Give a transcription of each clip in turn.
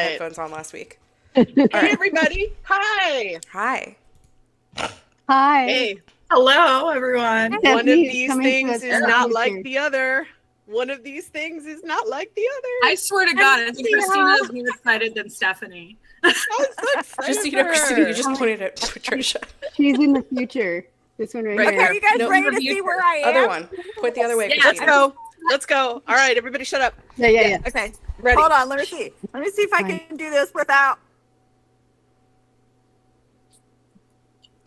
headphones on last week. Hey, everybody. Hi. Hi. Hi. Hey. Hello, everyone. One of Stefne's these coming to things us is in the not future. like the other. One of these things is not like the other. I swear to God, I think Christina is more excited than Stephanie. I'm so excited Just so you for know, Christina, her. you just pointed at Patricia. She's in the future. This one right, Right here. there. Okay, you guys No, ready to review see her. where I am? Other one. Point the other way, Yeah, Let's Christina. go. Let's go. All right, everybody shut up. Yeah. Okay, Ready. hold on. Let me see. Let me see if I can do this without.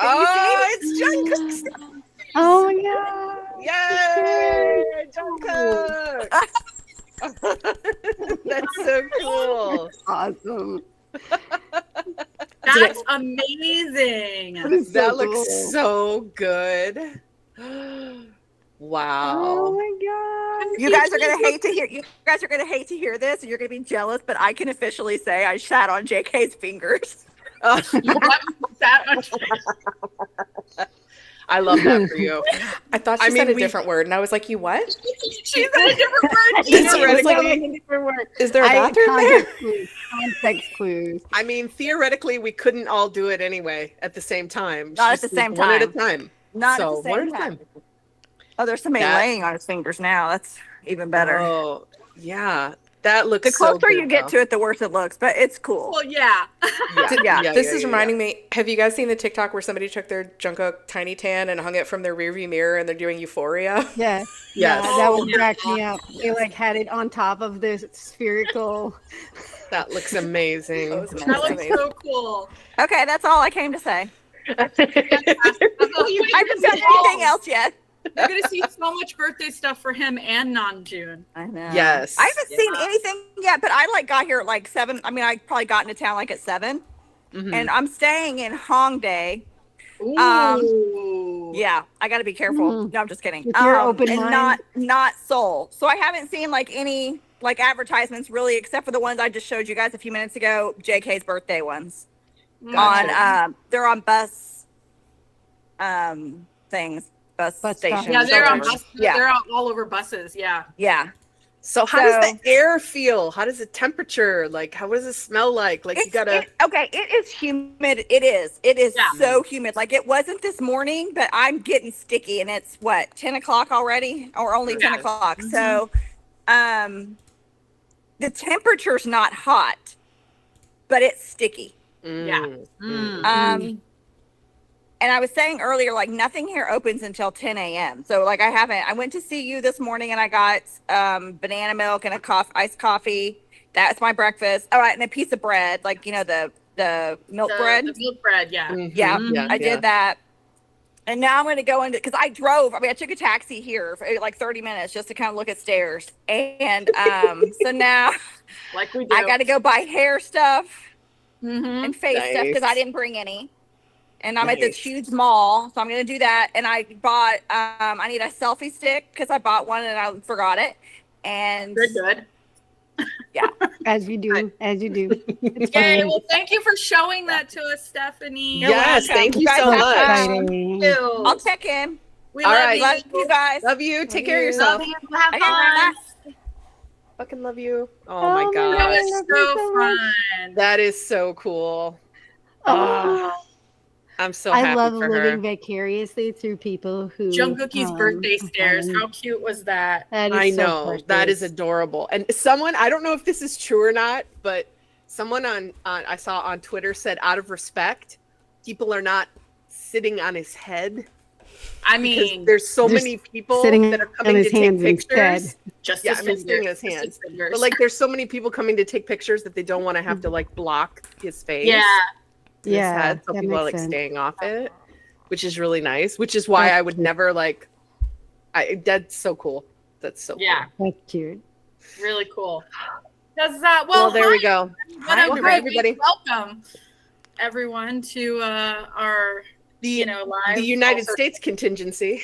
Oh, it's Jung Kook. Oh my God. Yay! Jung Kook. That's so cool. Awesome. That's amazing. That is so That cool. looks so good. Wow. Oh my God. You guys are gonna hate to hear. You guys are gonna hate to hear this, and you're gonna be jealous. But I can officially say I sat on JK's fingers. You got that much. I love that for you. I thought I she said mean, a different word, and I was like, you what? She said a different word. Theoretically, Is there a bathroom there? Context clues. I mean, theoretically, we couldn't all do it anyway at the same time. Not at Just the same one at a time. time. Not So, at the one same at a time. Oh, there's somebody That- laying on his fingers now. That's even better. Oh, yeah. That looks The closer so good, you get though. to it, the worse it looks. But it's cool. Well, yeah. Yeah. This is reminding me, have you guys seen the TikTok where somebody took their Jung Kook tiny tan and hung it from their rearview mirror and they're doing Euphoria? Yeah. Yes. Yeah, that Oh, would yeah. crack me up. They like had it on top of this spherical. That looks amazing. That was That looks amazing. so cool. Okay, that's all I came to say. That's all you I haven't done anything else yet. You're going to see so much birthday stuff for him and Namjoon. I know. Yes. I haven't seen Yeah. anything yet, but I like got here at like 7. I mean, I probably got into town like at 7, Mhm. and I'm staying in Hongdae. Ooh. Yeah, I got to be careful. Mhm. No, I'm just kidding. With your open and mind. not Seoul. So I haven't seen like any like advertisements really, except for the ones I just showed you guys a few minutes ago. JK's birthday ones Gotcha. on they're on bus things, bus Bus stations. stop. Yeah, they're on whatever. buses. Yeah, They're all over buses. Yeah. yeah. So how does So- the air feel? How does the temperature, like, how does it smell like? Like, you gotta... Okay, it is humid. It is Yeah. so humid. Like it wasn't this morning, but I'm getting sticky, and it's what 10 o'clock already, or only 10 Yeah. o'clock. So, the temperature's not hot, but it's sticky. Yeah. And I was saying earlier, like nothing here opens until 10 a.m. So like I went to see you this morning and I got banana milk and iced coffee. That's my breakfast. All right, and a piece of bread, like you know the milk bread. The milk bread, yeah. Mhm. Yeah, I did that. And now I'm going to go into, because I drove, I took a taxi here for like 30 minutes just to kind of look at stairs. And so now Like we do. I got to go buy hair stuff Mhm. and face stuff because I Nice. didn't bring any. And I'm at Nice. this huge mall, so I'm going to do that. And I bought, I need a selfie stick because I bought one and I forgot it. And Good. As you do. As you do. It's Yay. fine. Well, thank you for showing that to us, Stephanie. Yes, welcome. thank you You guys so have much. fun. Exciting. I'll check in. We All love right. you. Love you guys. Love you. Take Love care of you. yourself. Love you. Have Okay, fun. bye. Fucking love you. Oh, Oh my my God. That I was love you so so much. fun. That is so cool. Oh, I'm so I happy love for living her. vicariously through people who. Jung Kook's birthday stairs. um, How cute was that? That is I so know. That is precious. adorable. And someone, I don't know if this is true or not, but someone on I saw on Twitter said, out of respect, people are not sitting on his head. I Because mean, there's so just many people sitting that are on coming his to take hands pictures. instead. just Yeah, his I mean, sitting in his fingers. hands. Fingers. But like, there's so many people coming to take pictures that they don't want to have to like block his face. yeah. in his Yeah, head, so that people are makes like sense. staying off it, which is really nice. Which is why I would never like. That's so cool. That's so Yeah. That's cute. Really cool. Does Cool. that Well, there we go. What Hi, a well, great hi, everybody. welcome everyone to our The live. the United also, States contingency.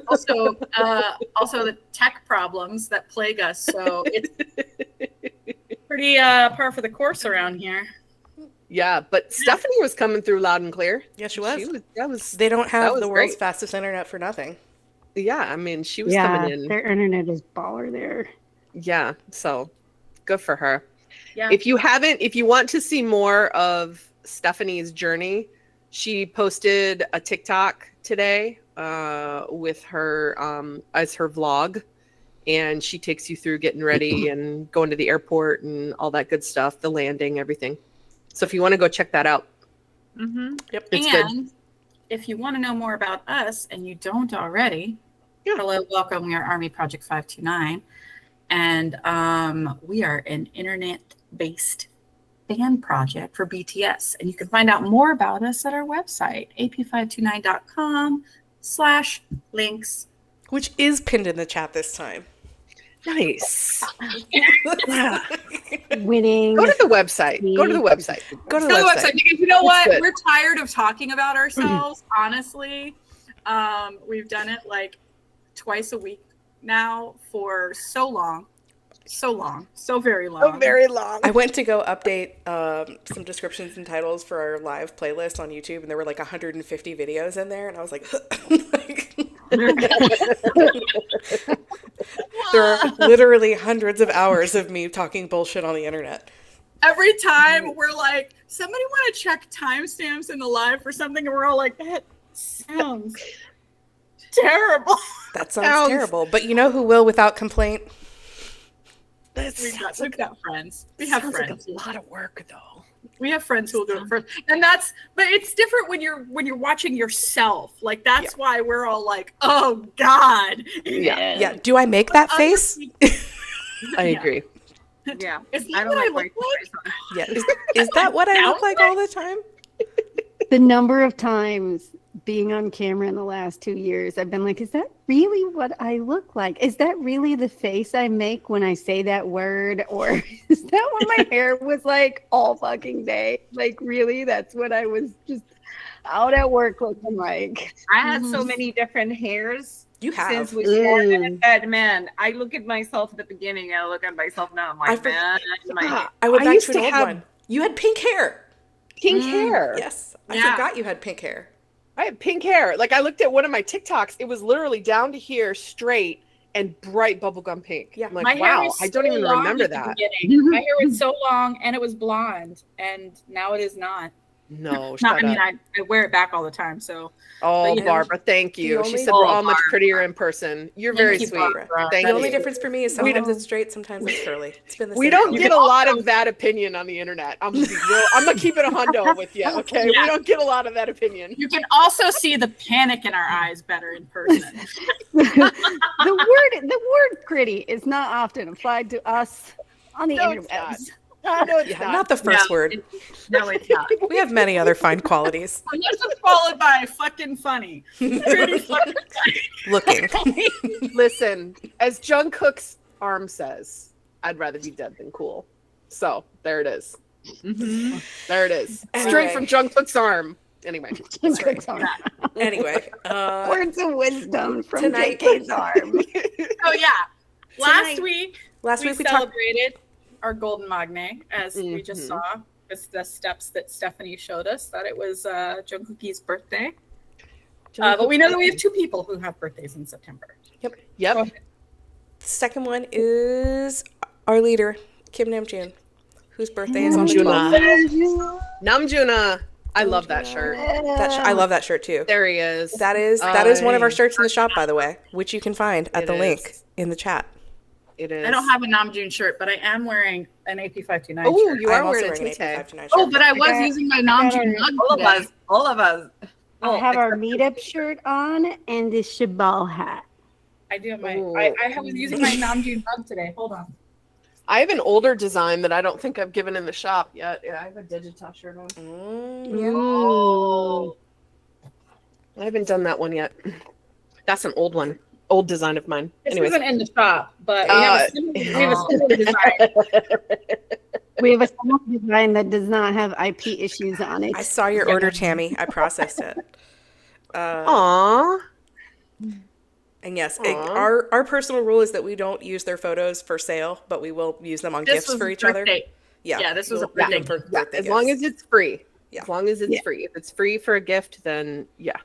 also the tech problems that plague us. So it's pretty par for the course around here. Yeah, but Stephanie was coming through loud and clear. Yes, she was. That was. They don't have was the world's great. fastest internet for nothing. Yeah, I mean, she was Yeah, coming in. their internet is baller there. Yeah, so good for her. Yeah. If you want to see more of Stephanie's journey, she posted a TikTok today with her as her vlog, and she takes you through getting ready and going to the airport and all that good stuff, the landing, everything. So if you want to go check that out, Yep. it's good. And if you want to know more about us and you don't already, Yeah. hello, welcome. We are Army Project 529. And we are an internet-based fan project for BTS. And you can find out more about us at our website, ap529.com/links. Which is pinned in the chat this time. Nice. Winning. Go to the website. Go to the website. Go to Go the to the website website. because you know It's what? good. We're tired of talking about ourselves, honestly. We've done it like twice a week now for so long. So very long. Very long. I went to go update some descriptions and titles for our live playlist on YouTube, and there were like 150 videos in there, and I was like, there are literally hundreds of hours of me talking bullshit on the internet. Every time we're like, somebody want to check timestamps in the live for something, and we're all like, that sounds terrible. That sounds terrible, but you know who will without complaint? We've got friends. We have Sounds friends. like a lot of work, though. We have friends who will do it first, and but it's different when you're watching yourself. Like that's why we're all like, oh God. Yeah. Yeah, do I make that face? I agree. Yeah. Is that I don't what like I look like? Yeah, is that what I look like all the time? The number of times being on camera in the last 2 years, I've been like, is that really what I look like? Is that really the face I make when I say that word? Or is that what my hair was like all fucking day? Like, really? That's what I was just out at work looking like. I had so many different hairs You have. since we started. And man, I look at myself at the beginning and I look at myself now. I'm like, man, I went I back used to an to old have- one. You had pink hair. Pink hair. Yes, I Yeah. forgot you had pink hair. I had pink hair. Like, I looked at one of my TikToks. It was literally down to here, straight, and bright bubblegum pink. Yeah. I'm like, My hair wow, was I don't so even long remember at the that. beginning. My hair was so long and it was blonde, and now it is not. No, Not shut I mean, up. I wear it back all the time. So Oh, but, you know, Barbara, thank you. the She only- said we're all much Barbara. prettier in person. You're Thank very you, sweet. Barbara. Thank The only you. difference for me is sometimes it's straight, sometimes it's curly. It's been the We same don't color. get a lot of that opinion on the internet. I'm gonna keep it a hundo with you, okay? Yeah. We don't get a lot of that opinion. you can also see the panic in our eyes better in person. The word pretty is not often applied to us on the No, it's interwebs. No, it's Yeah, not the first word. no, it's not. We have many other fine qualities. Unless it's followed by fucking funny. Pretty fucking Looking. Listen, as Jung Kook's arm says, I'd rather be dead than cool. So there it is. There it is. Anyway. Straight from Jung Kook's arm. Anyway, Anyway, Words of wisdom from Tonight- JK's arm. Oh yeah. Last Tonight- week last we week we talked. celebrated our golden magne, as we just Mhm. saw with the steps that Stephanie showed us, that it was Jung Kook's birthday. But we know that we have two people who have birthdays in September. Yep. The second one is our leader, Kim Namjoon, whose birthday is on the 12th. Namjoon. I love that shirt. I love that shirt too. There he is. That is one of our shirts in the shop, by the way, which you can find at It the is. link in the chat. It is. I don't have a Namjoon shirt, but I am wearing an AP529 Oh, shirt. you I'm are also wearing a wearing an Tay-Tay. AP529 shirt. Oh, but I was got- using my Namjoon mug All of today. us. All of us. I have our meetup shirt on and this Shabal hat. I do have my. Ooh. I was using my Namjoon mug today. Hold on. I have an older design that I don't think I've given in the shop yet. Yeah, I have a Digital shirt on. Yeah. Ooh. I haven't done that one yet. That's an old one. Old design of mine. This Anyways. isn't in the shop, but we have a similar design. We have a similar design that does not have IP issues on it. I saw your order, Tammy. I processed it. Aww. And yes, Aw. our personal rule is that we don't use their photos for sale, but we will use them on This gifts was for a each other. birthday. Yeah, Yeah, this was a we'll use birthday them for Yeah, birthday as long gifts. as it's free. Yeah. As long as it's Yeah. free. If it's free for a gift, then yeah.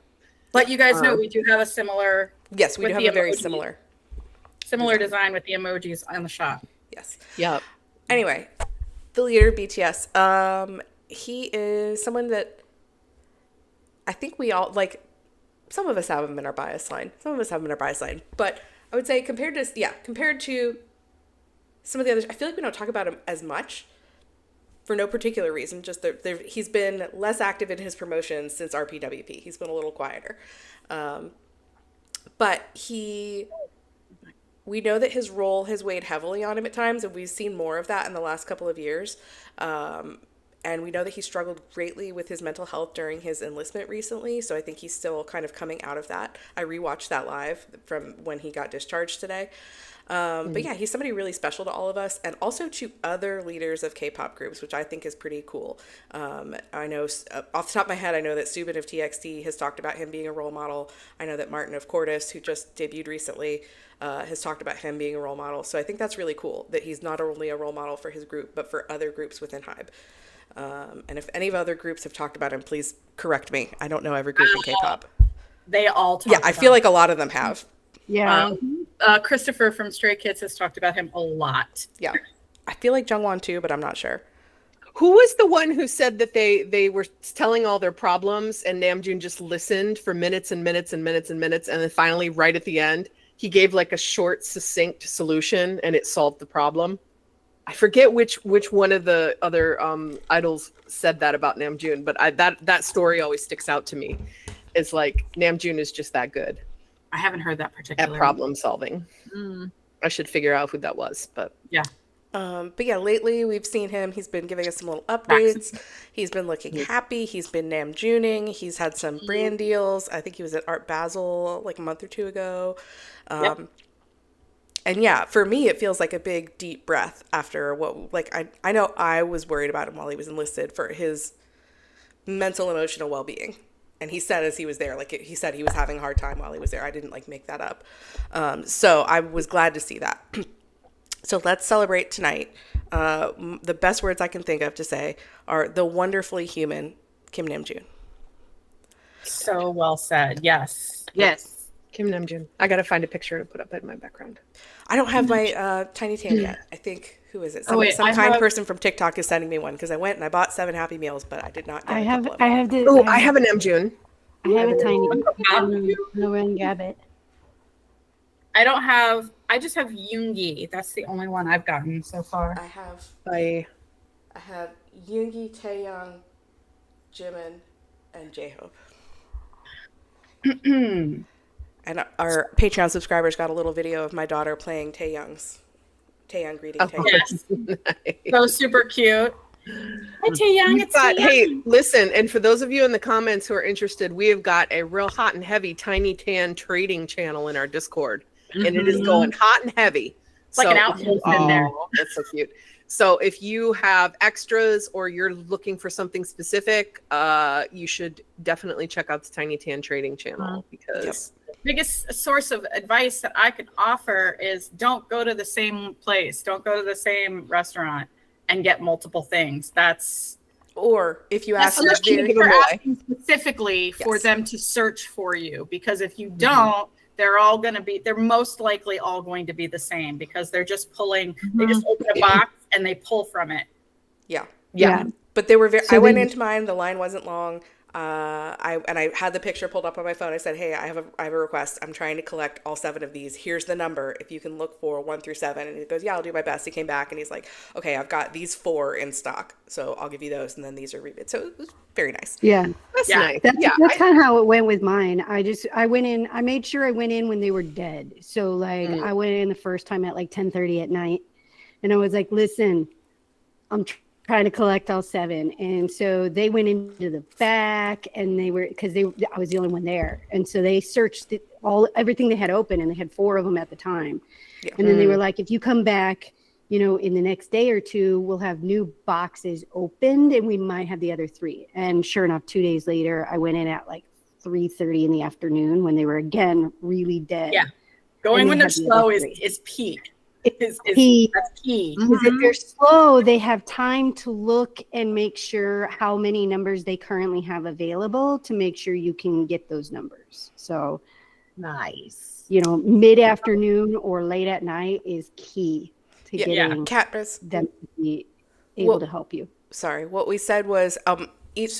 But you guys know Um, we do have a similar Yes, we with do have the a very emoji. similar. design with the emojis on the shop. Yes. Yep. Anyway, The leader of BTS. He is someone that I think we all like. Some of us have him in our bias line. But I would say compared to some of the others, I feel like we don't talk about him as much for no particular reason. Just he's been less active in his promotions since RPWP. He's been a little quieter. But we know that his role has weighed heavily on him at times, and we've seen more of that in the last couple of years. And we know that he struggled greatly with his mental health during his enlistment recently, so I think he's still kind of coming out of that. I rewatched that live from when he got discharged today. But yeah, he's somebody really special to all of us, and also to other leaders of K-pop groups, which I think is pretty cool. I know off the top of my head, I know that Subin of TXT has talked about him being a role model. I know that Martin of Cordis, who just debuted recently, has talked about him being a role model. So I think that's really cool that he's not only a role model for his group, but for other groups within HYBE. And if any of other groups have talked about him, please correct me. I don't know every group in K-pop. They all talk. Yeah, I feel like a lot of them have. Yeah. Christopher from Stray Kids has talked about him a lot. Yeah. I feel like Jungwon too, but I'm not sure. Who was the one who said that they were telling all their problems and Namjoon just listened for minutes and minutes and minutes and minutes, and then finally right at the end he gave like a short, succinct solution and it solved the problem? I forget which one of the other idols said that about Namjoon, but that story always sticks out to me. It's like Namjoon is just that good I haven't heard that particular at problem solving. I should figure out who that was, but yeah. But yeah, lately we've seen him. He's been giving us some little updates. He's been looking happy. He's been Namjooning. He's had some brand deals. I think he was at Art Basel like a month or two ago. And yeah, for me, it feels like a big, deep breath after what, like, I know I was worried about him while he was enlisted for his mental, emotional well-being. And he said as he was there, like, he said he was having a hard time while he was there. I didn't, like, make that up. So I was glad to see that. So let's celebrate tonight. The best words I can think of to say are the wonderfully human Kim Namjoon. So well said. Yes. Yes. Kim Namjoon. I gotta find a picture to put up in my background. I don't have my tiny tan yet. I think, who is it? Some I kind have- person from TikTok is sending me one because I went and I bought 7 Happy Meals, but I did not get I a have couple of them. I have the Oh, I have a Namjoon. I have a tiny Lauren Gabbett. I just have Yoongi. That's the only one I've gotten so far. I have I Yoongi, Taeyoung, Jimin, and J-Hope. And our Patreon subscribers got a little video of my daughter playing Taeyoung greeting Taeyoung. Yes. Nice. So super cute. Hi, Taeyoung. It's Taeyoung. Hey, listen, and for those of you in the comments who are interested, we have got a real hot and heavy Tiny Tan trading channel in our Discord, and it is going hot and heavy. It's like an outpost in there. That's so cute. So if you have extras or you're looking for something specific, you should definitely check out the Tiny Tan trading channel because Biggest source of advice that I could offer is don't go to the same place. Don't go to the same restaurant and get multiple things. Or if you ask unless very you're asking specifically for them to search for you, because if you don't, they're most likely all going to be the same because they're just pulling, they just open a box and they pull from it. Yeah. But they were I went into mine, the line wasn't long. I had the picture pulled up on my phone. I said, hey, I have a request. I'm trying to collect all 7 of these. Here's the number. If you can look for 1 through 7. And he goes, yeah, I'll do my best. He came back and he's like, okay, I've got these 4 in stock. So I'll give you those. And then these are rebids. So it was very nice. Yeah. that's nice. That's kind of how it went with mine. I went in, I made sure I went in when they were dead. So like I went in the first time at like 10:30 at night and I was like, listen, I'm trying to collect all 7. And so they went into the back and they were, because I was the only one there. And so they searched everything they had open and they had 4 of them at the time. Yeah. And then they were like, if you come back, in the next day or 2, we'll have new boxes opened and we might have the other 3. And sure enough, 2 days later, I went in at like 3:30 in the afternoon when they were again really dead. Yeah. Going when they're slow is peak. That's key. Because if they're slow, they have time to look and make sure how many numbers they currently have available to make sure you can get those numbers. So Nice. Mid-afternoon or late at night is key to getting Katniss. them to be. able to help you. Sorry, what we said was each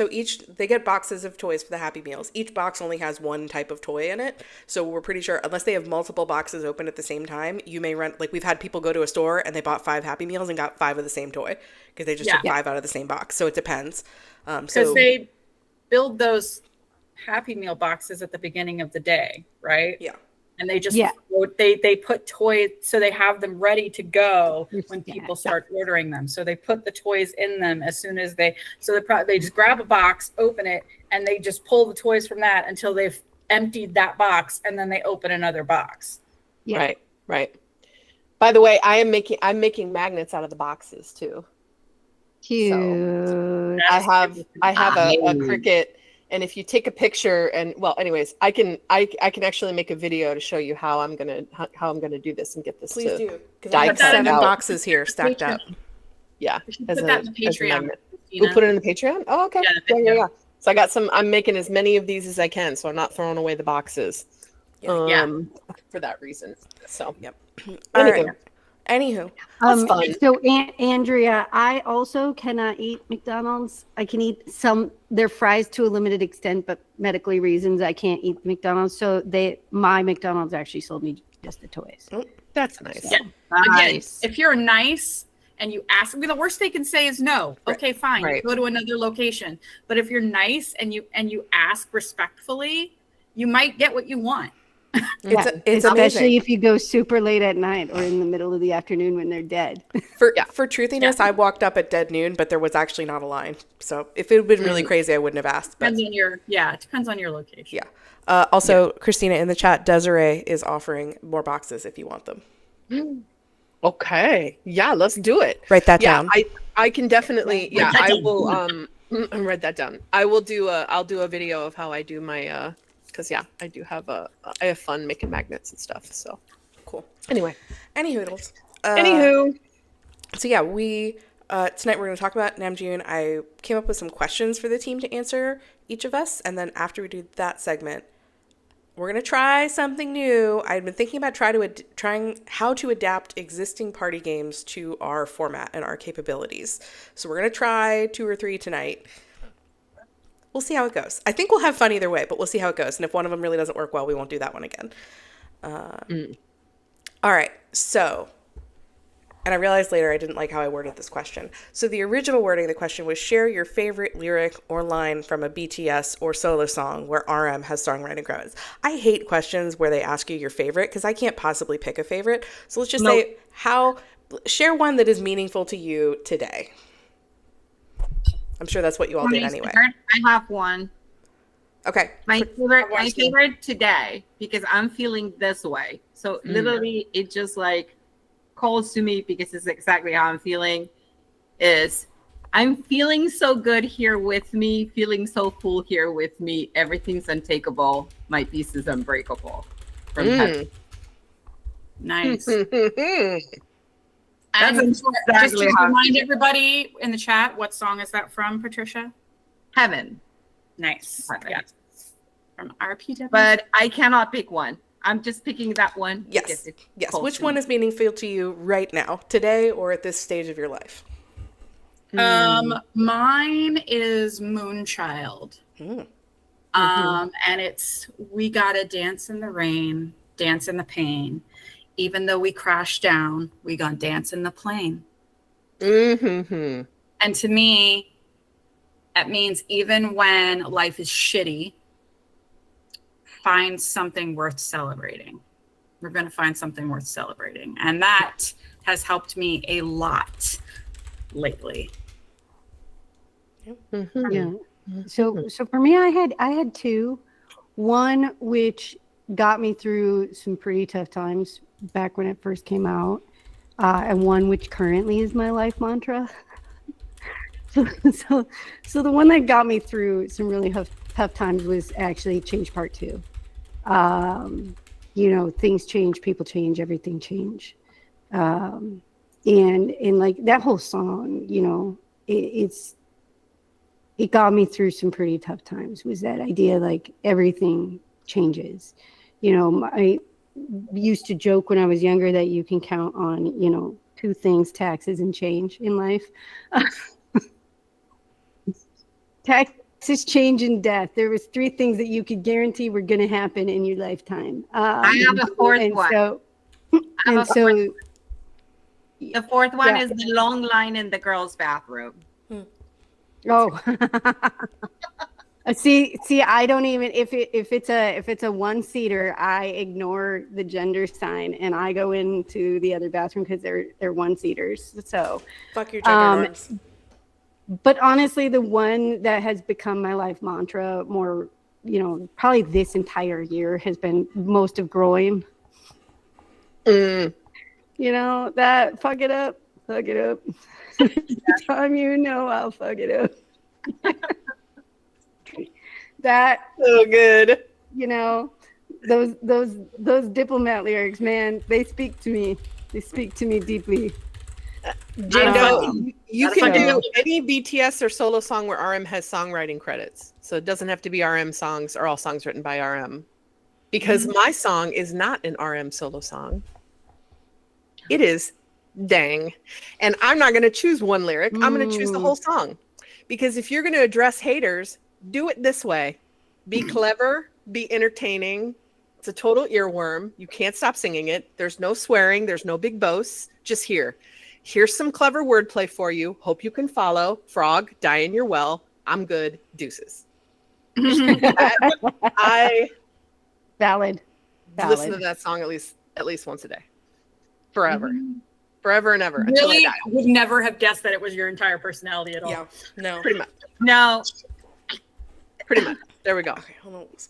they get boxes of toys for the Happy Meals. Each box only has one type of toy in it, so we're pretty sure unless they have multiple boxes open at the same time, you may run, like we've had people go to a store and they bought 5 Happy Meals and got 5 of the same toy because they just took 5 out of the same box. So it depends. Because they build those Happy Meal boxes at the beginning of the day, right? Yeah. And they just they put toys, so they have them ready to go when people start ordering them. So they put the toys in them as soon as they just grab a box, open it, and they just pull the toys from that until they've emptied that box, and then they open another box. Yeah. Right. By the way, I'm making magnets out of the boxes too. Cute. So I have a Cricut. And if you take a picture anyways, I can actually make a video to show you how I'm gonna do this and get this. Please do, because I have 7 boxes here stacked up. Yeah, put that in the Patreon. We'll put it in the Patreon. Oh, okay. Yeah. So I got some. I'm making as many of these as I can, so I'm not throwing away the boxes. For that reason. So Anywho, that's fun. So Andrea, I also cannot eat McDonald's. I can eat their fries to a limited extent, but medically reasons I can't eat McDonald's. So my McDonald's actually sold me just the toys. Oh, that's nice. Yeah. Nice. Again, if you're nice and you ask, the worst they can say is no. Right. Okay, fine. Right. Go to another location. But if you're nice and you ask respectfully, you might get what you want. It's especially amazing. If you go super late at night or in the middle of the afternoon when they're dead. For truthiness, I walked up at dead noon, but there was actually not a line. So if it had been really crazy, I wouldn't have asked. But... it depends on your location. Yeah. Also, Christina in the chat, Desiree is offering more boxes if you want them. Okay. Yeah, let's do it. Write that down. I can definitely. Yeah, I will. Write that down. I'll do a video of how I do my. Because I do have I have fun making magnets and stuff. So cool. Anyway, Anywho. So we tonight we're going to talk about Namjoon. I came up with some questions for the team to answer each of us, and then after we do that segment, we're going to try something new. I've been thinking about trying how to adapt existing party games to our format and our capabilities. So we're going to try 2 or 3 tonight. We'll see how it goes. I think we'll have fun either way, but we'll see how it goes. And if one of them really doesn't work well, we won't do that one again. All right. So, and I realized later I didn't like how I worded this question. So the original wording of the question was share your favorite lyric or line from a BTS or solo song where RM has songwriting credits. I hate questions where they ask you your favorite because I can't possibly pick a favorite. So let's just say share one that is meaningful to you today. I'm sure that's what you all did anyway. I have one. Okay. My favorite today, because I'm feeling this way. So literally it just like calls to me because it's exactly how I'm feeling, is I'm feeling so good here with me, feeling so full here with me. Everything's untakeable. My piece is unbreakable. From heaven. Nice. That's just exactly to remind everybody in the chat, what song is that from, Patricia? Heaven. Nice. Heaven. Yeah. From RPW. But I cannot pick one. I'm just picking that one. Yes. Which one is meaningful to you right now, today, or at this stage of your life? Mine is Moonchild. And it's we gotta dance in the rain, dance in the pain. Even though we crash down, we gonna dance in the plane. And to me, that means even when life is shitty, find something worth celebrating. We're gonna find something worth celebrating. And that has helped me a lot lately. Yeah. So for me, I had 2. One which got me through some pretty tough times back when it first came out, and one which currently is my life mantra. So the one that got me through some really tough times was actually Change Part 2. Things change, people change, everything change, and like that whole song, it got me through some pretty tough times. Was that idea like everything changes? I used to joke when I was younger that you can count on, two things: taxes and change in life. Taxes, change, and death. There was three things that you could guarantee were going to happen in your lifetime. I have a fourth and one. so, I have and a so, The fourth one Yeah. is the long line in the girls' bathroom. oh. See, I don't even if it's a one-seater, I ignore the gender sign and I go into the other bathroom because they're one-seaters. So, Fuck your gender norms. but honestly, the one that has become my life mantra more, probably this entire year has been most of Groin. That fuck it up. Time I'll fuck it up. That So good. those diplomat lyrics, man, they speak to me. They speak to me deeply. Django, you can fucking- do any BTS or solo song where RM has songwriting credits. So it doesn't have to be RM songs or all songs written by RM. Because my song is not an RM solo song. It is dang. And I'm not going to choose one lyric. I'm going to choose the whole song. Because if you're going to address haters, do it this way. Be clever, be entertaining. It's a total earworm. You can't stop singing it. There's no swearing. There's no big boasts. Just here's some clever wordplay for you. Hope you can follow. Frog, die in your well. I'm good. Deuces. I Valid. listen to that song at least once a day. Forever. Forever and ever. Until I Really die. would never have guessed that it was your entire personality at all. Yeah. No. Pretty much. No, Pretty much. There we go. Okay, hold on. What's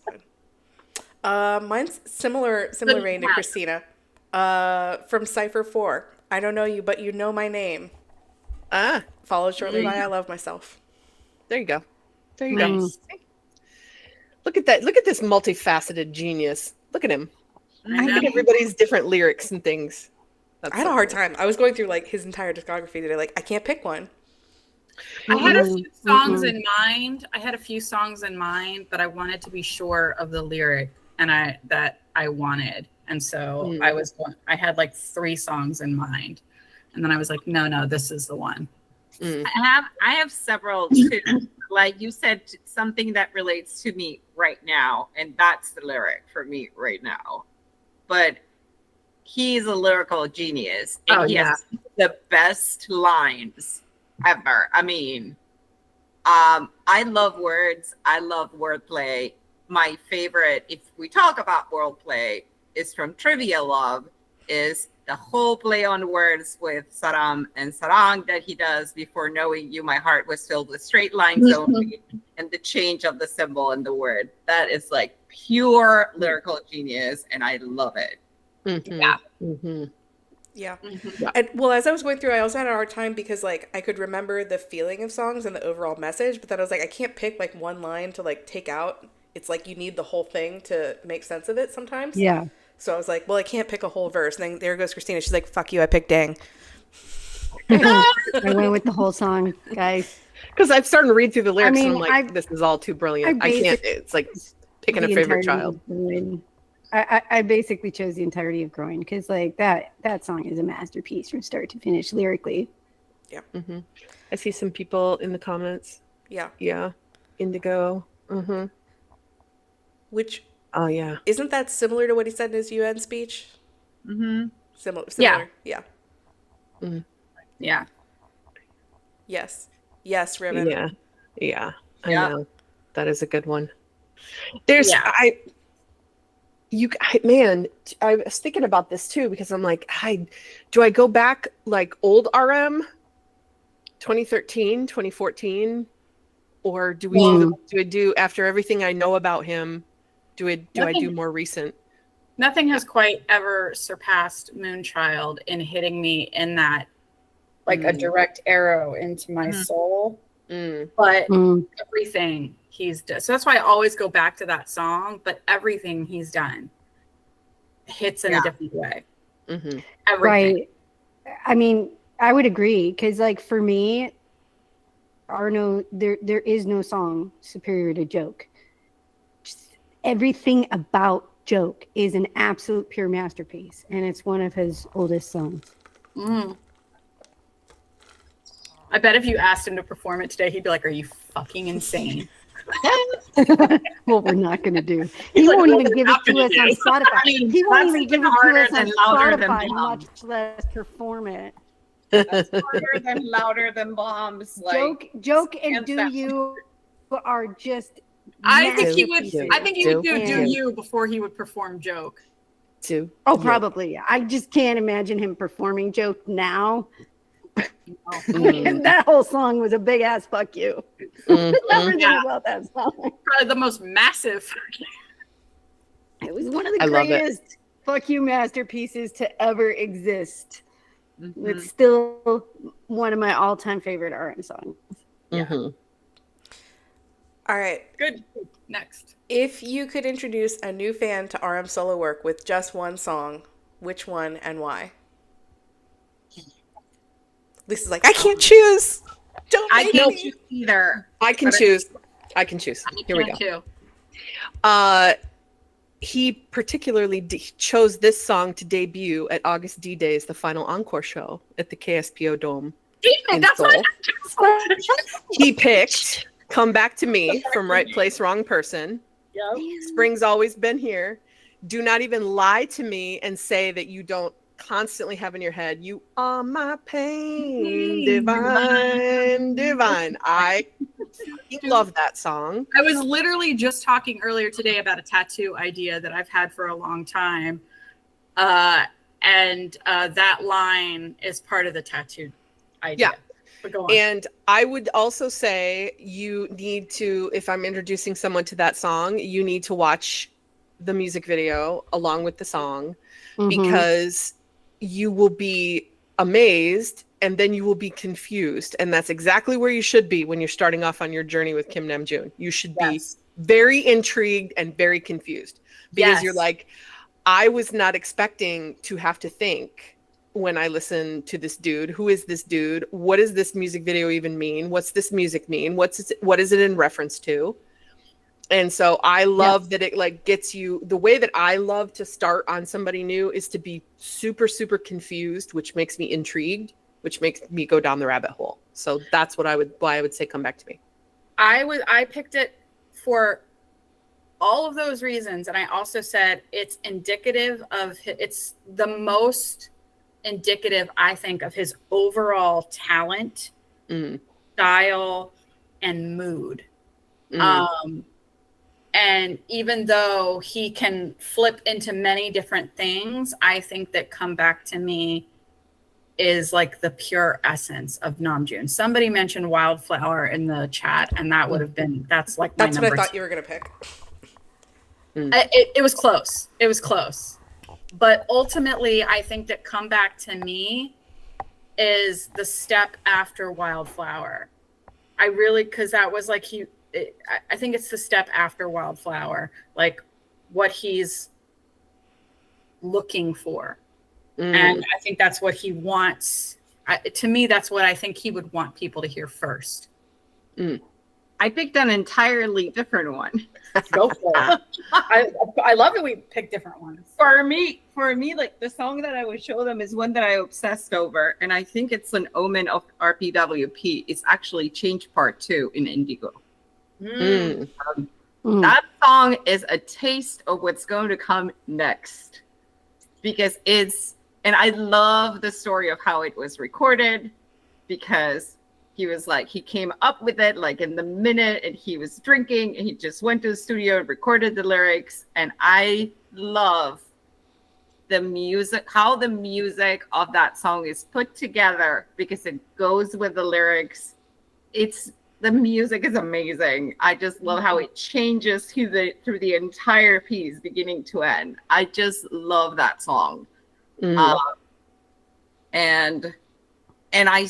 mine? Mine's similar vein to Yeah. Christina. From Cypher 4. I don't know you, but you know my name. Ah, Followed shortly by I Love Myself. there you go. There you go. Nice. Look at that. Look at this multifaceted genius. Look at him. I Look at know. everybody's different lyrics and things. That's I had so a hard cool. time. I was going through like his entire discography today. Like, I can't pick one. I had a Mhm, few songs mhm. in mind. I had a few songs in mind, but I wanted to be sure of the lyric and that I wanted. And so I had like 3 songs in mind. And then I was like, no, this is the one. Mm. I have several too. Like you said, something that relates to me right now, and that's the lyric for me right now. But he's a lyrical genius, and he has the best lines ever. I mean, I love words. I love wordplay. My favorite, if we talk about wordplay, is from Trivia Love, is the whole play on words with Saram and Sarang that he does before knowing you, my heart was filled with straight lines only, and the change of the symbol and the word. That is like pure lyrical genius, and I love it. Mhm. Yeah. Mhm. Yeah. Yeah. And well, as I was going through, I also had a hard time because like I could remember the feeling of songs and the overall message, but then I was like, I can't pick like one line to like take out. It's like you need the whole thing to make sense of it sometimes. Yeah. So I was like, well, I can't pick a whole verse. And then there goes Christina. She's like, fuck you, I picked dang. I went with the whole song, guys. Because I've started to read through the lyrics mean, and I'm like, this is all too brilliant. I can't. It's like picking a The favorite entirety child. of Groin. I basically chose the entirety of Groin because like that song is a masterpiece from start to finish lyrically. Mhm. I see some people in the comments. Yeah. Yeah. Indigo. Mm-hmm. Which Oh, yeah. isn't that similar to what he said in his UN speech? Mm-hmm. Similar. Yeah. Yeah. Yeah. Yes. Yes, Ribbon. Yeah. Yeah. I Yeah. know. That is a good one. There's, Yeah. man, I was thinking about this too because I'm like, do I go back like old RM 2013, 2014? Or do I do after everything I know about him? Do I do more recent? Nothing has quite ever surpassed Moonchild in hitting me in that like a direct arrow into my soul. Mm. But everything he's done. So that's why I always go back to that song. But everything he's done hits in a different way. Mm-hmm. Everything. Right. I mean, I would agree because like for me, there is no song superior to Joke. Just everything about Joke is an absolute pure masterpiece, and it's one of his oldest songs. I bet if you asked him to perform it today, he'd be like, "Are you fucking insane?" What we're not going to do. He's He like, won't "What even we're give it not to gonna us do." on Spotify. I mean, He won't that's even even give it to harder us on than louder than Spotify, bombs. much less perform it. That's harder than louder than bombs. Like Joke and hands Do down. You are just I think he would. masterpieces. I think he would do And- you before he would perform Joke. Oh, probably. I just can't imagine him performing Joke now. That whole song was a big ass fuck you. Everything Yeah. about that song. Probably the most massive. It was one of the I love it. greatest fuck you masterpieces to ever exist. Mhm. It's still one of my all-time favorite RM songs. Mhm. All right. Good. Next. If you could introduce a new fan to RM solo work with just one song, which one and why? Lisa's like, I can't choose. Don't I make can't me. choose either. I can But choose. I can choose. I Here we can't go. too. He particularly chose this song to debut at August D-Day's The Final Encore show at the KSPO Dome. Damn it, in that's Seoul. what He picked Come Back to Me from Right Place, Wrong Person. Yep. Spring's Always Been Here. Do not even lie to me and say that you don't constantly have in your head, you are my pain, divine, divine. I love that song. I was literally just talking earlier today about a tattoo idea that I've had for a long time. And that line is part of the tattoo idea. Yeah. But go on. And I would also say you need to, if I'm introducing someone to that song, you need to watch the music video along with the song because you will be amazed and then you will be confused. And that's exactly where you should be when you're starting off on your journey with Kim Namjoon. You should be very intrigued and very confused because you're like, I was not expecting to have to think when I listen to this dude. Who is this dude? What does this music video even mean? What's this music mean? What is it in reference to? And so I love that it like gets you, the way that I love to start on somebody new is to be super, super confused, which makes me intrigued, which makes me go down the rabbit hole. So that's why I would say Come Back to Me. I picked it for all of those reasons. And I also said it's indicative of, it's the most indicative, I think, of his overall talent, style, and mood. And even though he can flip into many different things, I think that Come Back to Me is like the pure essence of Namjoon. Somebody mentioned Wildflower in the chat, and that would have been, that's like my That's what I number thought two. you were going to pick. It was close. It was close. But ultimately, I think that Come Back to Me is the step after Wildflower. I really, because that was like I think it's the step after Wildflower, like what he's looking for. And I think that's what he wants. To me, that's what I think he would want people to hear first. I picked an entirely different one. Go for it. I love that we pick different ones. For me, like the song that I would show them is one that I obsessed over, and I think it's an omen of RPWP. It's actually Change Part 2 in Indigo. That song is a taste of what's going to come next, because and I love the story of how it was recorded, because he was like, he came up with it like in the minute, and he was drinking, and he just went to the studio and recorded the lyrics. And I love the music, how the music of that song is put together, because it goes with the lyrics. The music is amazing. I just love how it changes through the entire piece, beginning to end. I just love that song. And I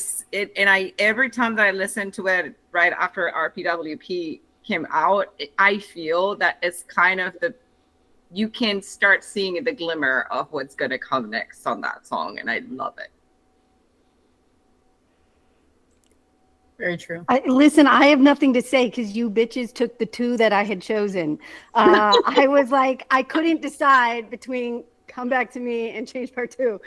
every time that I listen to it right after RPWP came out, I feel that it's kind of you can start seeing the glimmer of what's going to come next on that song, and I love it. Very true. Listen, I have nothing to say because you bitches took the two that I had chosen. I was like, I couldn't decide between Come Back to Me and Change Part 2.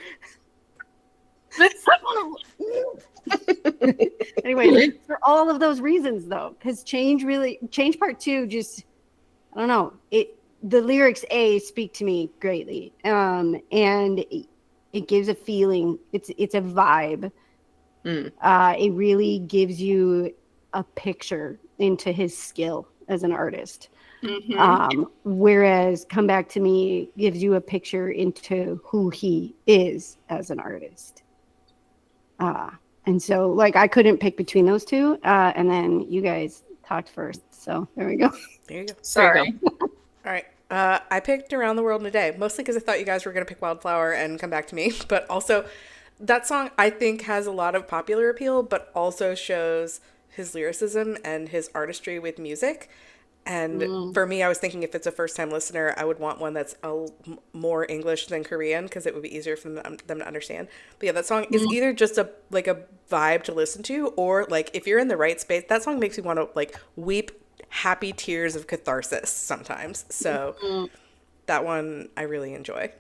Anyway, for all of those reasons, though, because change part two, just I don't know. The lyrics.A speak to me greatly, and it gives a feeling. It's a vibe. It really gives you a picture into his skill as an artist. Whereas Come Back to Me gives you a picture into who he is as an artist. And so, like, I couldn't pick between those two. And then you guys talked first. So there we go. There you go. Sorry. All right. I picked Around the World in a Day, mostly because I thought you guys were going to pick Wildflower and Come Back to Me. But also, that song, I think, has a lot of popular appeal, but also shows his lyricism and his artistry with music. And for me, I was thinking if it's a first-time listener, I would want one that's more English than Korean because it would be easier for them to understand. But yeah, that song is either just a vibe to listen to, or like if you're in the right space, that song makes me want to like weep happy tears of catharsis sometimes. So that one I really enjoy.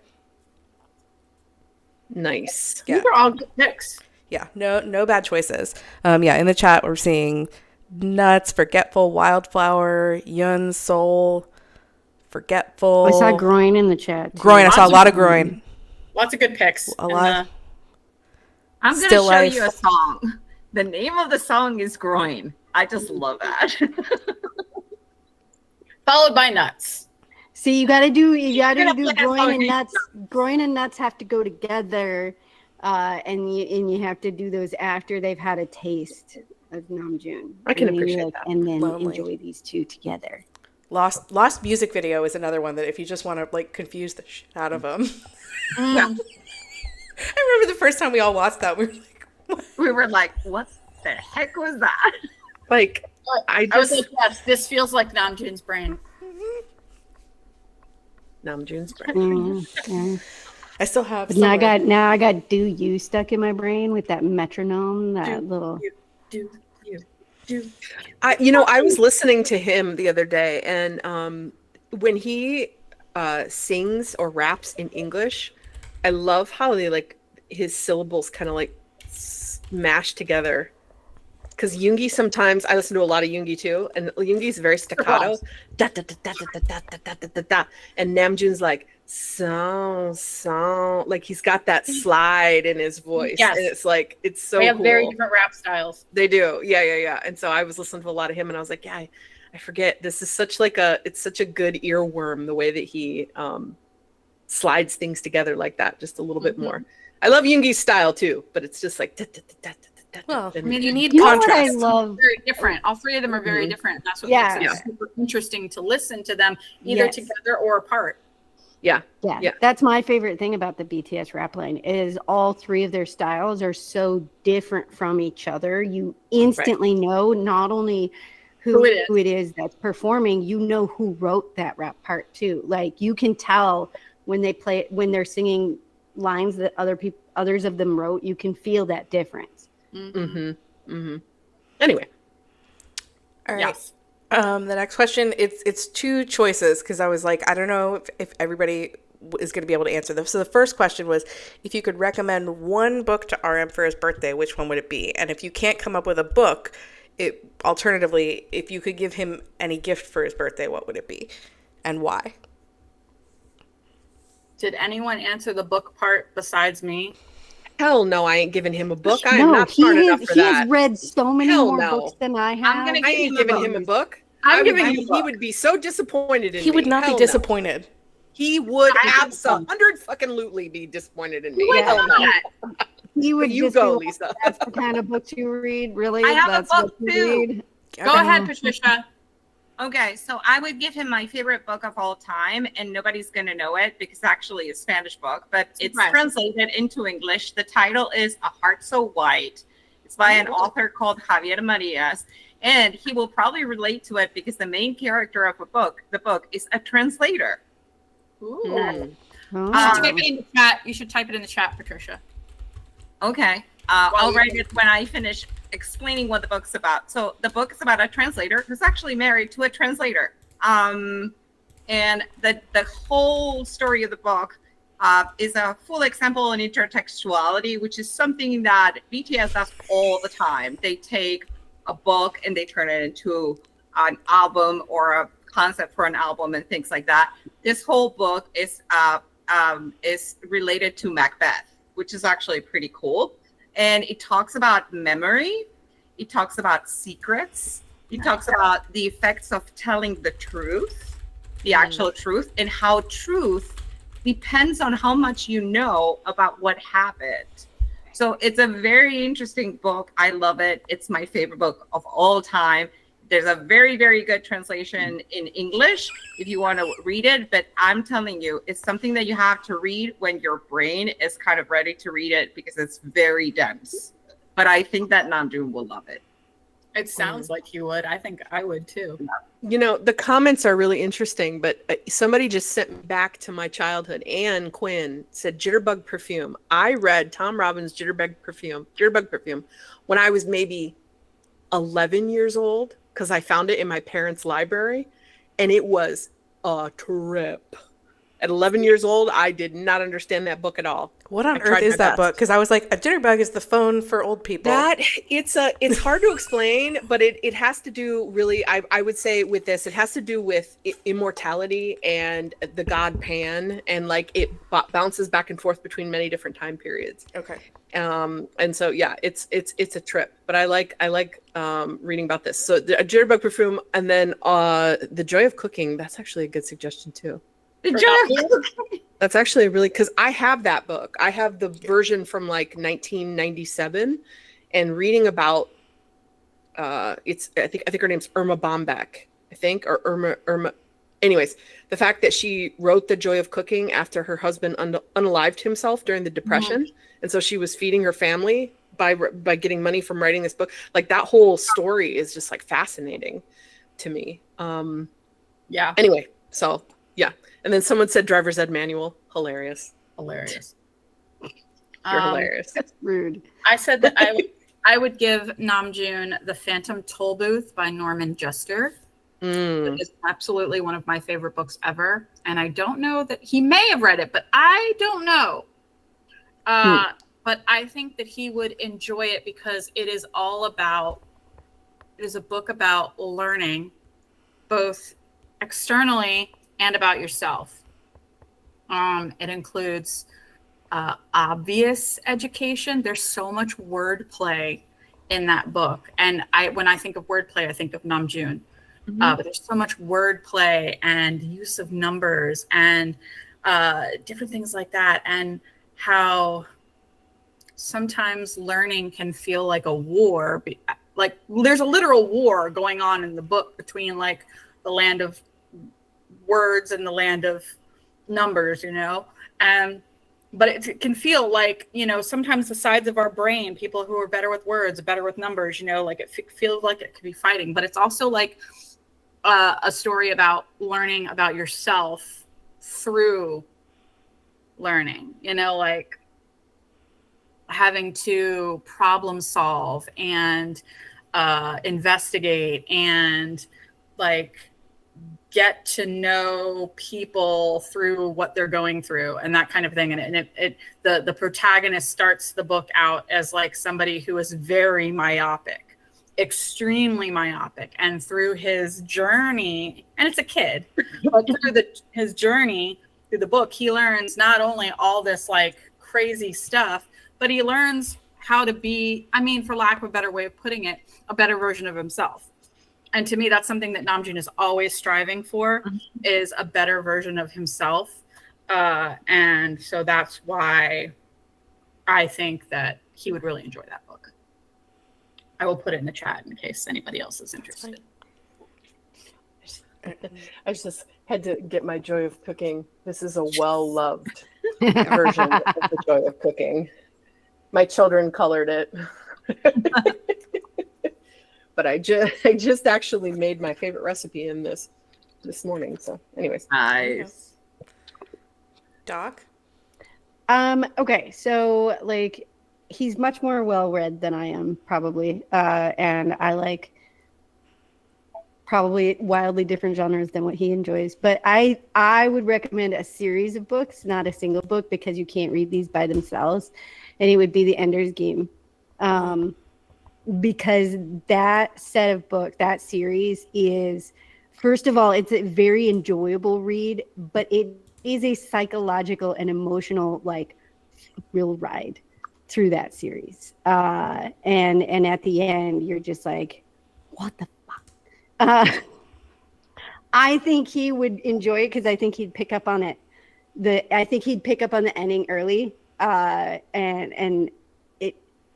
Nice. Yeah. These are all good picks. Yeah, no bad choices. Yeah, in the chat we're seeing Nuts, Forgetful, Wildflower, Yun, Soul, Forgetful. I saw Groin in the chat. Too. Groin. I saw a lot of Groin. Lots of good picks. A lot. I'm going to Still show Life. you a song. The name of the song is Groin. I just love that. Followed by Nuts. See, you gotta do gonna play that Groin song and again. Nuts. Groin and Nuts have to go together, and you have to do those after they've had a taste of Namjoon. I can And then appreciate that. and then Lonely. enjoy these two together. Lost music video is another one that if you just want to like confuse the shit out of them. I remember the first time we all watched that, we were like, what? We were like, what the heck was that? Like, I I was just like, yes, this feels like Namjoon's brain. Namjoon's brain. Yeah. I still have. But now I got Do You stuck in my brain with that metronome, that little. Do. I was listening to him the other day, and when he sings or raps in English, I love how they like his syllables kind of like smash together. Because Yoongi, sometimes I listen to a lot of Yoongi too, and Yoongi's very staccato, da da da da da da da da da da da, and Namjoon's like so, like he's got that slide in his voice, Yes. and it's like it's so They have cool. very different rap styles. They do, yeah. And so I was listening to a lot of him, and I was like, yeah, I forget. This is such it's such a good earworm the way that he slides things together like that, just a little bit more. I love Yoongi's style too, but it's just like. Well, I and- mean, you need You know what contrast. I love? Very different. All three of them are very different. That's what Yeah. makes it super interesting to listen to them either Yes. together or apart. Yeah. Yeah, that's my favorite thing about the BTS rap line is all three of their styles are so different from each other. You instantly know not only who it is that's performing, you know who wrote that rap part too. Like you can tell when they're singing lines that others of them wrote, you can feel that difference. Anyway, All right. Yes. The next question, it's two choices because I was like, I don't know if everybody is going to be able to answer them. So the first question was, if you could recommend one book to RM for his birthday, which one would it be? And if you can't come up with a book, alternatively, if you could give him any gift for his birthday, what would it be? And why? Did anyone answer the book part besides me? hell no, I ain't giving him a book. I am No, not smart enough for he that. has read so many Hell more no. books than I have. gonna I ain't giving him a book. I'm giving him a He book. would be so disappointed in me. He would not Hell be no. disappointed. He would I have absolutely be disappointed in me. Yeah. Hell no. He would You just go, be like, Lisa. that's the kind of books you read, really? I have a That's book, what you too. read? Go ahead, Patricia. Okay, so I would give him my favorite book of all time, and nobody's going to know it because actually it's a Spanish book, but it's Right. translated into English. The title is A Heart So White. It's by an author called Javier Marias, and he will probably relate to it because the main character of the book is a translator. Ooh. Mm. Oh. Type it in the chat. You should type it in the chat, Patricia. Okay, Well, I'll you write can- it when I finish explaining what the book's about. So the book is about a translator who's actually married to a translator. And the whole story of the book is a full example on intertextuality, which is something that BTS does all the time. They take a book and they turn it into an album or a concept for an album and things like that. This whole book is related to Macbeth, which is actually pretty cool. And it talks about memory. It talks about secrets. It talks about the effects of telling the truth, the actual truth, and how truth depends on how much you know about what happened. So it's a very interesting book. I love it. It's my favorite book of all time. There's a very, very good translation in English if you want to read it. But I'm telling you, it's something that you have to read when your brain is kind of ready to read it because it's very dense. But I think that Namjoon will love it. It sounds like he would. I think I would too. You know, the comments are really interesting, but somebody just sent me back to my childhood. Ann Quinn said Jitterbug Perfume. I read Tom Robbins' Jitterbug Perfume when I was maybe 11 years old because I found it in my parents' library, and it was a trip. At 11 years old, I did not understand that book at all. What on earth is that book? Because I was like, a jitterbug is the phone for old people. It's hard to explain, but it has to do really, I would say with this, it has to do with immortality and the god Pan, and like it bounces back and forth between many different time periods. Okay. And so yeah, it's a trip, but I like reading about this. So the Jitterbug Perfume, and then The Joy of Cooking. That's actually a good suggestion too. That's actually really, because I have that book. I have the version from like 1997, and reading about I think her name's Irma Bombeck, or Irma. Anyways, the fact that she wrote The Joy of Cooking after her husband unalived himself during the Depression, and so she was feeding her family by getting money from writing this book. Like that whole story is just like fascinating to me. Yeah. Anyway, so yeah. And then someone said Driver's Ed Manual. Hilarious. You're hilarious. That's rude. I said that I would give Namjoon The Phantom Toll Booth by Norman Juster. It is absolutely one of my favorite books ever. And I don't know that he may have read it, but I don't know. But I think that he would enjoy it because it is a book about learning both externally and about yourself. It includes obvious education. There's so much wordplay in that book. And when I think of wordplay, I think of Namjoon. But there's so much wordplay and use of numbers and different things like that. And how sometimes learning can feel like a war. Like there's a literal war going on in the book between like the land of words and the land of numbers, but it can feel like, sometimes the sides of our brain, people who are better with words, better with numbers, like it feels like it could be fighting, but it's also like a story about learning about yourself through learning, like having to problem solve and investigate and like get to know people through what they're going through and that kind of thing. And the protagonist starts the book out as like somebody who is very myopic, extremely myopic. And through his journey, and it's a kid, but through his journey through the book, he learns not only all this like crazy stuff, but he learns how to be, for lack of a better way of putting it, a better version of himself. And to me, that's something that Namjoon is always striving for, is a better version of himself. And so that's why I think that he would really enjoy that book. I will put it in the chat in case anybody else is interested. I just had to get my Joy of Cooking. This is a well-loved version of the Joy of Cooking. My children colored it. But I just actually made my favorite recipe in this morning. So anyways. Nice. Doc? Okay, so like he's much more well-read than I am, probably. And I like probably wildly different genres than what he enjoys. But I would recommend a series of books, not a single book, because you can't read these by themselves. And it would be The Ender's Game. Because that set of books, that series is, first of all, it's a very enjoyable read, but it is a psychological and emotional, like, real ride through that series. And at the end, you're just like, what the fuck? I think he would enjoy it because I think he'd pick up on it. I think he'd pick up on the ending early. And it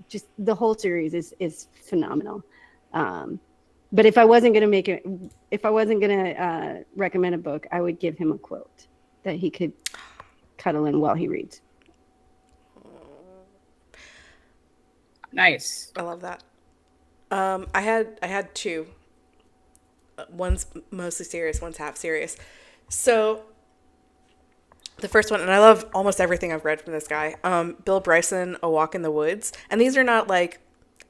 just, the whole series is phenomenal. But if I wasn't gonna recommend a book, I would give him a quote that he could cuddle in while he reads. Nice. I love that. I had two. One's mostly serious, one's half serious. So the first one, and I love almost everything I've read from this guy, Bill Bryson, A Walk in the Woods. And these are not like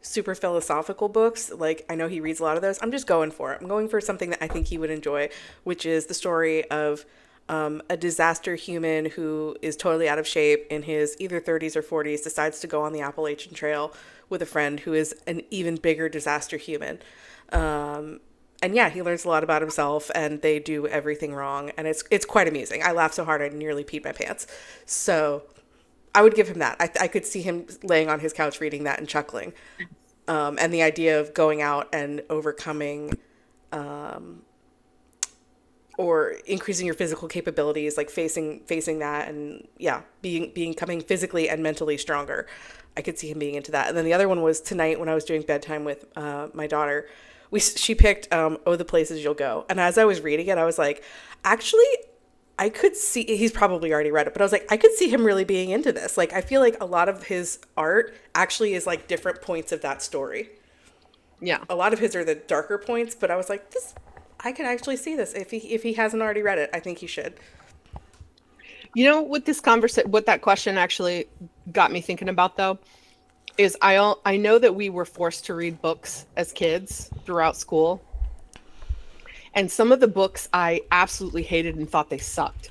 super philosophical books. Like, I know he reads a lot of those. I'm just going for it. I'm going for something that I think he would enjoy, which is the story of a disaster human who is totally out of shape in his either 30s or 40s, decides to go on the Appalachian Trail with a friend who is an even bigger disaster human. And yeah, he learns a lot about himself, and they do everything wrong. And it's quite amusing. I laughed so hard I nearly peed my pants. So I would give him that. I could see him laying on his couch reading that and chuckling. And the idea of going out and overcoming or increasing your physical capabilities, like facing that, and yeah, becoming physically and mentally stronger. I could see him being into that. And then the other one was tonight when I was doing bedtime with my daughter. She picked Oh, the Places You'll Go. And as I was reading it, I was like, actually, I could see, he's probably already read it, but I was like, I could see him really being into this. Like, I feel like a lot of his art actually is like different points of that story. Yeah. A lot of his are the darker points, but I was like, I can actually see this. If he hasn't already read it, I think he should. You know what what that question actually got me thinking about, though, is I know that we were forced to read books as kids throughout school. And some of the books I absolutely hated and thought they sucked.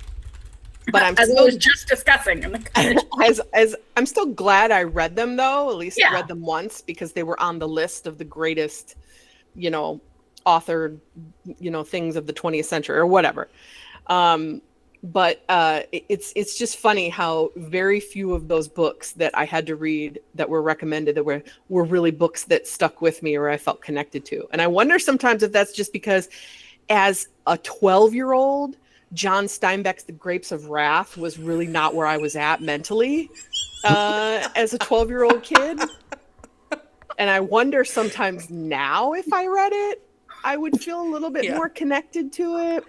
But I'm as still, I was just discussing. as I'm still glad I read them, though. At least I read them once, because they were on the list of the greatest, authored, things of the 20th century or whatever. But it's just funny how very few of those books that I had to read that were recommended that were really books that stuck with me or I felt connected to. And I wonder sometimes if that's just because as a 12-year-old, John Steinbeck's The Grapes of Wrath was really not where I was at mentally as a 12-year-old kid. And I wonder sometimes now if I read it, I would feel a little bit more connected to it.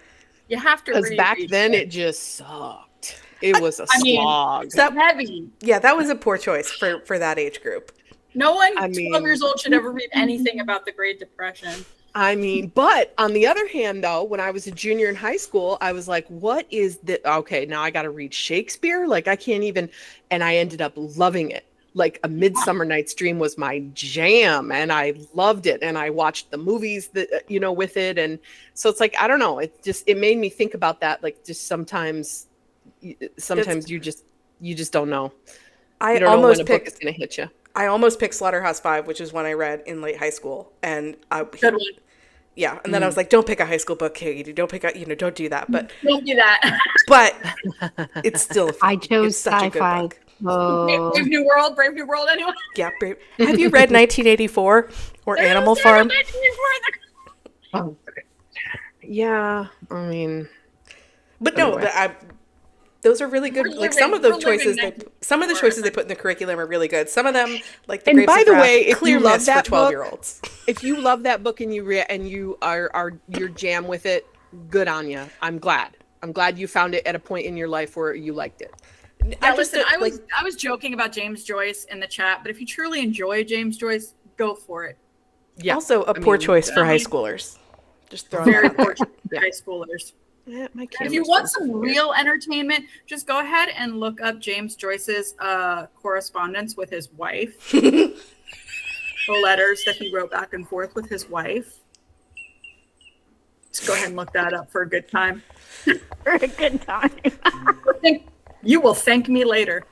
You have to, because back then it just sucked. It was a slog. It's heavy. Yeah, that was a poor choice for that age group. No one 12 years old should ever read anything about the Great Depression. But on the other hand, though, when I was a junior in high school, I was like, what is the, okay, now I got to read Shakespeare? Like, I can't even, and I ended up loving it. Like, A Midsummer Night's Dream was my jam, and I loved it. And I watched the movies that, with it. And so it's like, I don't know. It made me think about that. Like, just sometimes you just don't know. You don't know when a book is going to hit you. I almost picked Slaughterhouse-Five, which is one I read in late high school. And good one. Yeah. And then I was like, don't pick a high school book, Katie. Don't pick a, don't do that. But don't do that. But it's still I chose sci-fi. Oh. Brave New World, anyone? Yeah, Brave. Have you read 1984 or Animal Farm? Oh, okay. Yeah, I mean, but anyway. No, those are really good. Some of the choices they put in the curriculum are really good. Some of them, like the Grapes of Wrath, by the way, if clear you love miss that for 12-year-olds. If you love that book and you you're jam with it, good on you. I'm glad you found it at a point in your life where you liked it. Yeah, listen, I was joking about James Joyce in the chat, but if you truly enjoy James Joyce, go for it. Yeah. Also, poor choice for high schoolers. Just throwing very poor choice for high schoolers. Yeah, if you want some real entertainment, just go ahead and look up James Joyce's correspondence with his wife. The letters that he wrote back and forth with his wife. Let's go ahead and look that up for a good time. For a good time. You will thank me later.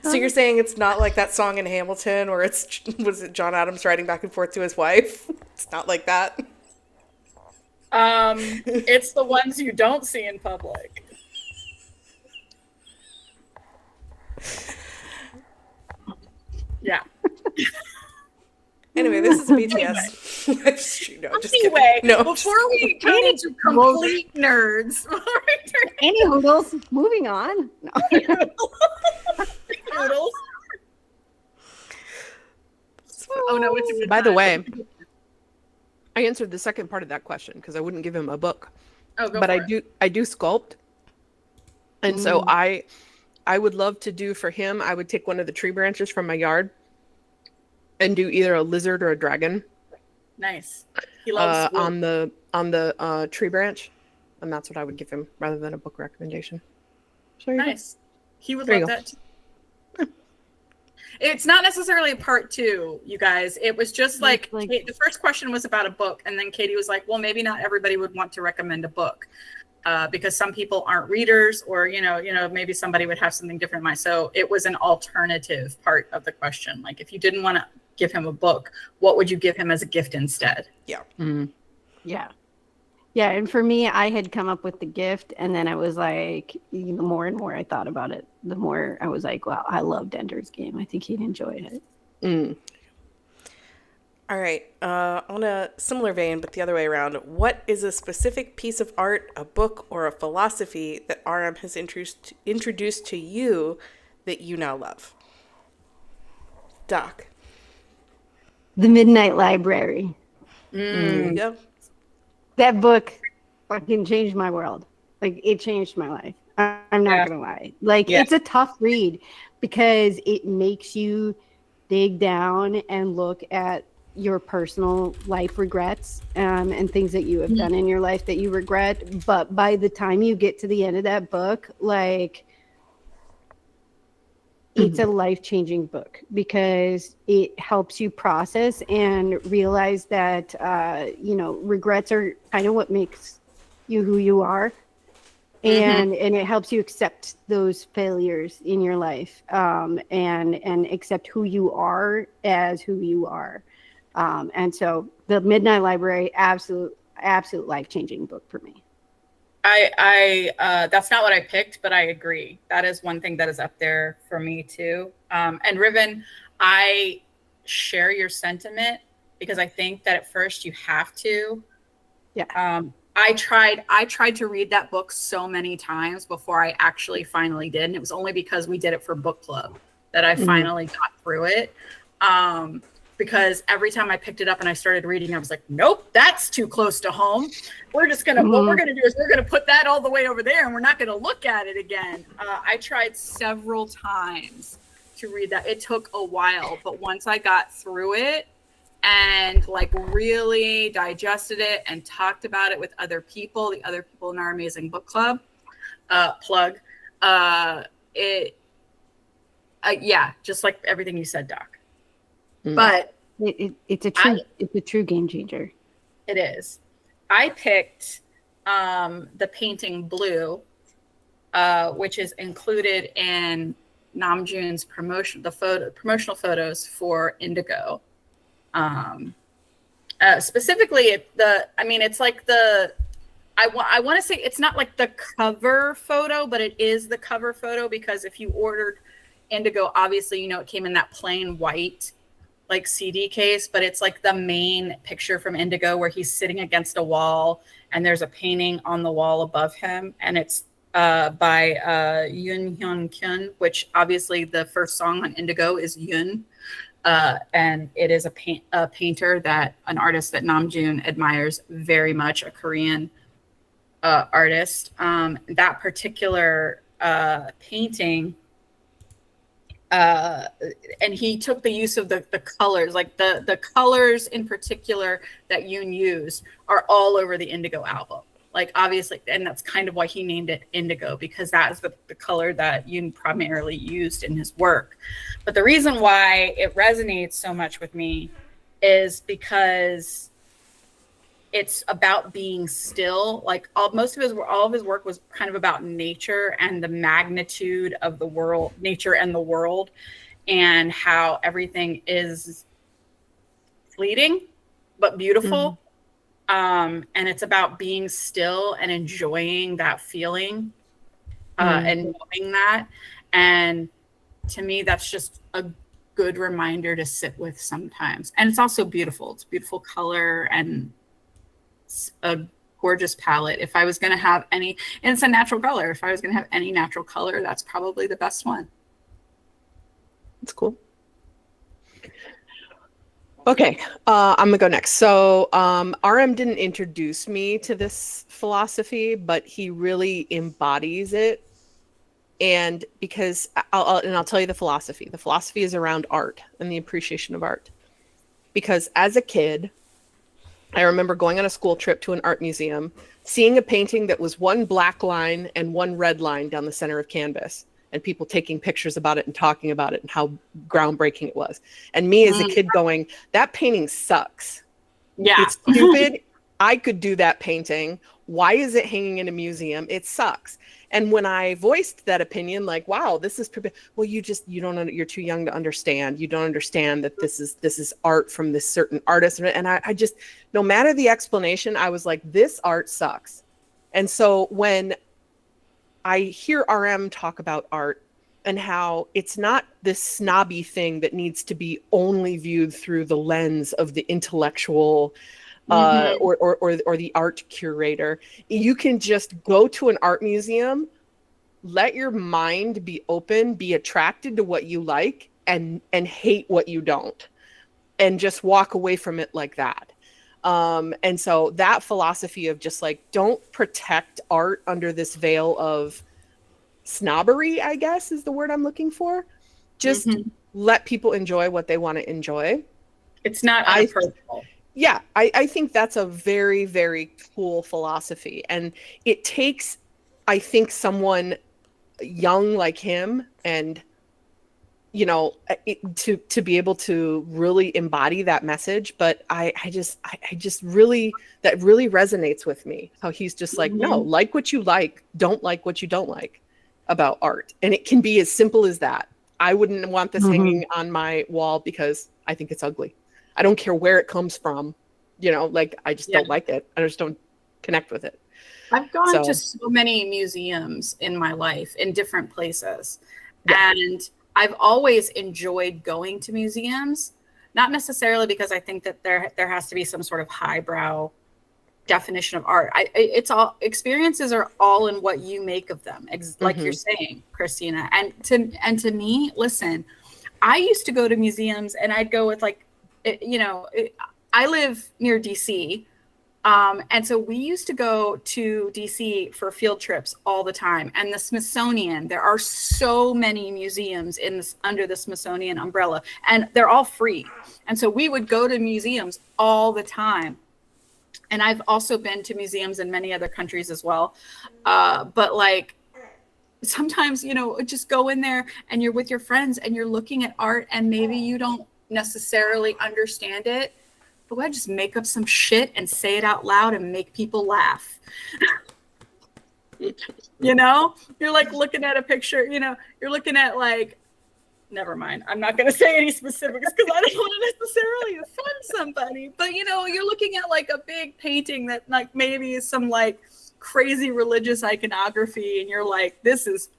So you're saying it's not like that song in Hamilton where was it John Adams writing back and forth to his wife? It's not like that. It's the ones you don't see in public. Yeah. Anyway, this is BTS. No, I'm just kidding. Anyway, No, before we turn into complete nerds, Any hoodles, moving on. No. noodles. Oh no, it's a good By the time. way, I answered the second part of that question because I wouldn't give him a book. Oh, go But for it. I do sculpt. And so I would love to do for him, I would take one of the tree branches from my yard and do either a lizard or a dragon Nice. He loves wood. on the tree branch. And that's what I would give him rather than a book recommendation. So you go. Nice. He would There you love that too. It's not necessarily a part 2, you guys. It was just like the first question was about a book, and then Katie was like, well, maybe not everybody would want to recommend a book because some people aren't readers, or maybe somebody would have something different in mind. So it was an alternative part of the question. Like, if you didn't want to give him a book, what would you give him as a gift instead? Yeah. Yeah. Yeah, and for me, I had come up with the gift, and then I was like, the more and more I thought about it, the more I was like, wow, I loved Ender's Game. I think he'd enjoy it. All right. On a similar vein, but the other way around, what is a specific piece of art, a book, or a philosophy that RM has introduced to you that you now love? Doc. The Midnight Library. There you go. That book fucking changed my world. Like, it changed my life. I'm not gonna lie. Like, it's a tough read because it makes you dig down and look at your personal life regrets and things that you have done in your life that you regret. But by the time you get to the end of that book, like, it's a life-changing book because it helps you process and realize that, regrets are kind of what makes you who you are. And it helps you accept those failures in your life and accept who you are as who you are. And so the Midnight Library, absolute life-changing book for me. I that's not what I picked, but I agree. That is one thing that is up there for me too. And Riven, I share your sentiment because I think that at first you have to. Yeah. I tried to read that book so many times before I actually finally did. And it was only because we did it for book club that I finally got through it. Because every time I picked it up and I started reading, I was like, nope, that's too close to home. We're just going to, what we're going to do is we're going to put that all the way over there and we're not going to look at it again. I tried several times to read that. It took a while, but once I got through it and like really digested it and talked about it with other people, the other people in our amazing book club, just like everything you said, Doc. But it's a true game changer. It is. I picked the painting Blue, which is included in Namjoon's promotional photos for Indigo. Specifically, it's like I want to say it's not like the cover photo, but it is the cover photo because if you ordered Indigo, obviously it came in that plain white like CD case, but it's like the main picture from Indigo where he's sitting against a wall and there's a painting on the wall above him, and it's by Yun Hyong-keun, which obviously the first song on Indigo is Yun, and it is a painter an artist that Namjoon admires very much, a Korean artist. That particular painting, and he took the use of the colors, like the colors in particular that Yoon used are all over the Indigo album. Like obviously, and that's kind of why he named it Indigo, because that is the color that Yoon primarily used in his work. But the reason why it resonates so much with me is because it's about being still. Like all of his work was kind of about nature and the magnitude of the world, nature and the world, and how everything is fleeting but beautiful. And it's about being still and enjoying that feeling, and knowing that. And to me, that's just a good reminder to sit with sometimes. And it's also beautiful. It's beautiful color and it's a gorgeous palette. If I was going to have any, and it's a natural color. If I was going to have any natural color, that's probably the best one. That's cool. Okay, I'm gonna go next. So RM didn't introduce me to this philosophy, but he really embodies it. And because I'll tell you the philosophy. The philosophy is around art and the appreciation of art. Because as a kid, I remember going on a school trip to an art museum, seeing a painting that was one black line and one red line down the center of canvas, and people taking pictures about it and talking about it and how groundbreaking it was. And me as a kid going, that painting sucks. Yeah. It's stupid. I could do that painting. Why is it hanging in a museum? It sucks. And when I voiced that opinion, like, wow, this is, well, you don't, you're too young to understand. You don't understand that this is art from this certain artist. And I just, no matter the explanation, I was like, this art sucks. And so when I hear RM talk about art and how it's not this snobby thing that needs to be only viewed through the lens of the intellectual or the art curator. You can just go to an art museum, let your mind be open, be attracted to what you like, and hate what you don't, and just walk away from it like that. And so that philosophy of just like, don't protect art under this veil of snobbery, I guess is the word I'm looking for. Just let people enjoy what they want to enjoy. It's not unapproachable. Yeah, I think that's a very, very cool philosophy. And it takes, I think, someone young like him and, you know, to be able to really embody that message. But I just really, that really resonates with me. How he's just like, no, like what you like, don't like what you don't like about art. And it can be as simple as that. I wouldn't want this hanging on my wall because I think it's ugly. I don't care where it comes from, you know, like I just don't like it. I just don't connect with it. I've gone to so many museums in my life in different places. Yeah. And I've always enjoyed going to museums, not necessarily because I think that there has to be some sort of highbrow definition of art. It's all, experiences are all in what you make of them, like you're saying, Christina. And to me, listen, I used to go to museums and I'd go with like, you know, I live near DC. And so we used to go to DC for field trips all the time. And the Smithsonian, there are so many museums under the Smithsonian umbrella, and they're all free. And so we would go to museums all the time. And I've also been to museums in many other countries as well. But like, sometimes, you know, just go in there and you're with your friends and you're looking at art and maybe you don't necessarily understand it, but I just make up some shit and say it out loud and make people laugh. You know, you're like looking at a picture, you know, you're looking at like, never mind, I'm not going to say any specifics because I don't want to necessarily offend somebody, but you know, you're looking at like a big painting that like maybe is some like crazy religious iconography and you're like, this is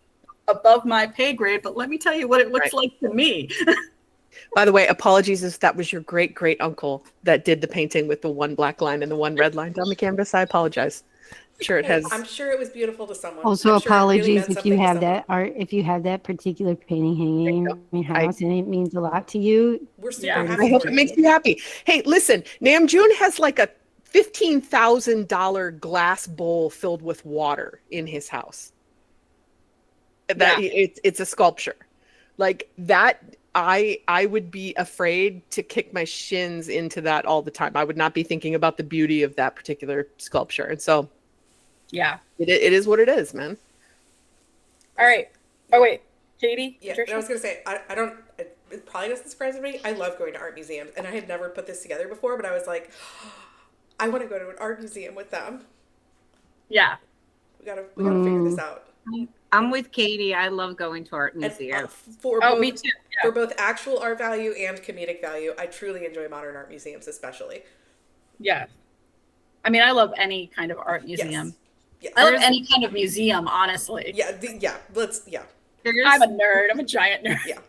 above my pay grade, but let me tell you what it looks like to me. By the way, apologies if that was your great great uncle that did the painting with the one black line and the one red line down the canvas. I apologize. I'm sure it has. I'm sure it was beautiful to someone. Also, apologies really if you have that art, if you have that particular painting hanging in your house and it means a lot to you. We're super happy. I hope it makes you happy. Hey, listen, Namjoon has like a $15,000 glass bowl filled with water in his house. That it's a sculpture like that. I would be afraid to kick my shins into that all the time. I would not be thinking about the beauty of that particular sculpture. And so, yeah, it is what it is, man. All right. Oh, wait, Katie? Yeah, I was going to say, I don't, it probably doesn't surprise me. I love going to art museums, and I had never put this together before, but I was like, I want to go to an art museum with them. Yeah. We gotta figure this out. I'm with Katie. I love going to art And museums. for Oh, both, me too. for Yeah. both actual art value and comedic value, I truly enjoy modern art museums, especially. Yeah. I mean, I love any kind of art museum. Yes. I love any kind of museum, honestly. Yeah. I'm a nerd. I'm a giant nerd. Yeah.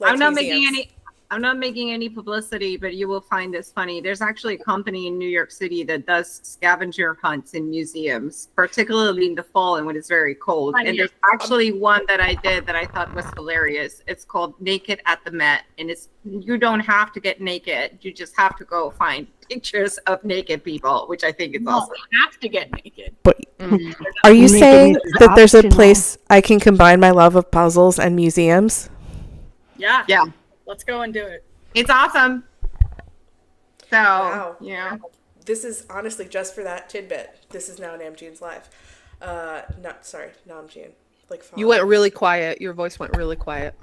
I'm not museums. making any publicity, but you will find this funny. There's actually a company in New York City that does scavenger hunts in museums, particularly in the fall and when it's very cold. And there's actually one that I did that I thought was hilarious. It's called Naked at the Met, and you don't have to get naked. You just have to go find pictures of naked people, which I think is awesome. You have to get naked. But are you Naked saying is that there's a optional. place I can combine my love of puzzles and museums? Yeah. Yeah. Let's go and do it. It's awesome. So, Wow. yeah. This is honestly just for that tidbit. This is now Namjoon's live. Namjoon. Like father. You went really quiet. Your voice went really quiet.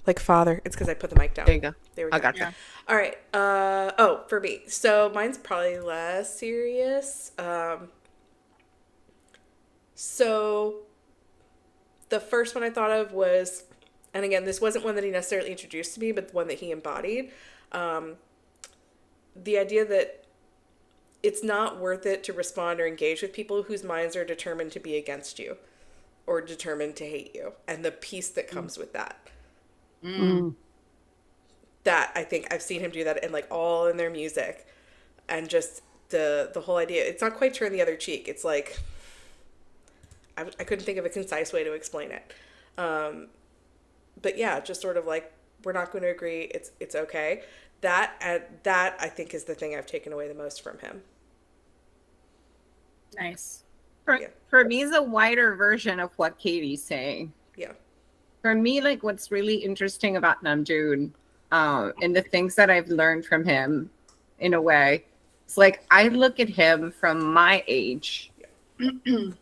Like father. It's because I put the mic down. There you go. There we I go. got you. Yeah. All right. For me. So mine's probably less serious. So the first one I thought of was, and again, this wasn't one that he necessarily introduced to me, but the one that he embodied. The idea that it's not worth it to respond or engage with people whose minds are determined to be against you or determined to hate you, and the peace that comes with that. That I think I've seen him do that in like all in their music, and just the whole idea. It's not quite turn the other cheek. It's like I couldn't think of a concise way to explain it. But yeah, just sort of like, we're not going to agree. It's okay. That I think is the thing I've taken away the most from him. Nice. For me, it's a wider version of what Katie's saying. Yeah. For me, like what's really interesting about Namjoon, and the things that I've learned from him, in a way, it's like I look at him from my age, and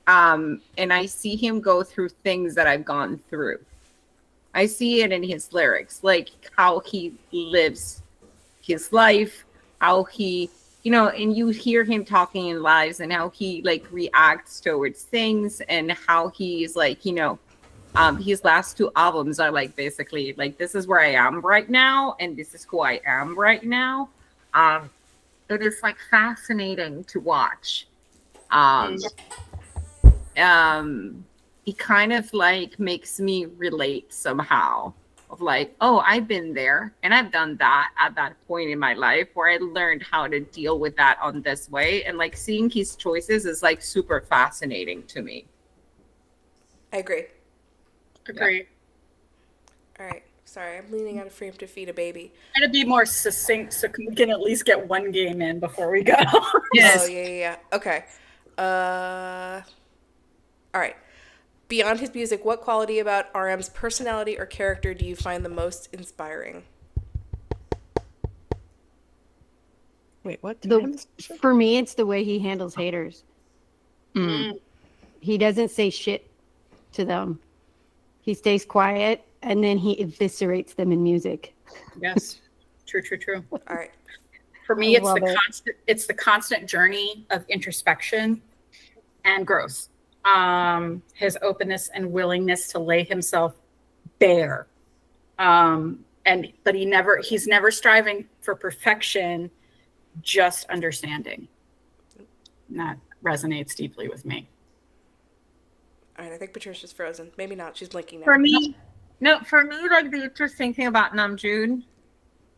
I see him go through things that I've gone through. I see it in his lyrics, like how he lives his life, how he, and you hear him talking in lives and how he like reacts towards things, and how he's like, his last two albums are like basically like, this is where I am right now, and this is who I am right now. It is like fascinating to watch. It kind of like makes me relate somehow of like, oh, I've been there and I've done that at that point in my life where I learned how to deal with that on this way. And like seeing his choices is like super fascinating to me. I agree. Agree. All right. Sorry, I'm leaning out of frame to feed a baby. Try to be more succinct so we can at least get one game in before we go. Yes. Oh, yeah. Okay. All right. Beyond his music, what quality about RM's personality or character do you find the most inspiring? Wait, what? For me, it's the way he handles haters. He doesn't say shit to them. He stays quiet, and then he eviscerates them in music. Yes. True. All right. For me, I love it. it's the constant journey of introspection and growth. His openness and willingness to lay himself bare. But he's never striving for perfection, just understanding. And that resonates deeply with me. All right, I think Patricia's frozen. Maybe not. She's blinking now. For me, like the interesting thing about Namjoon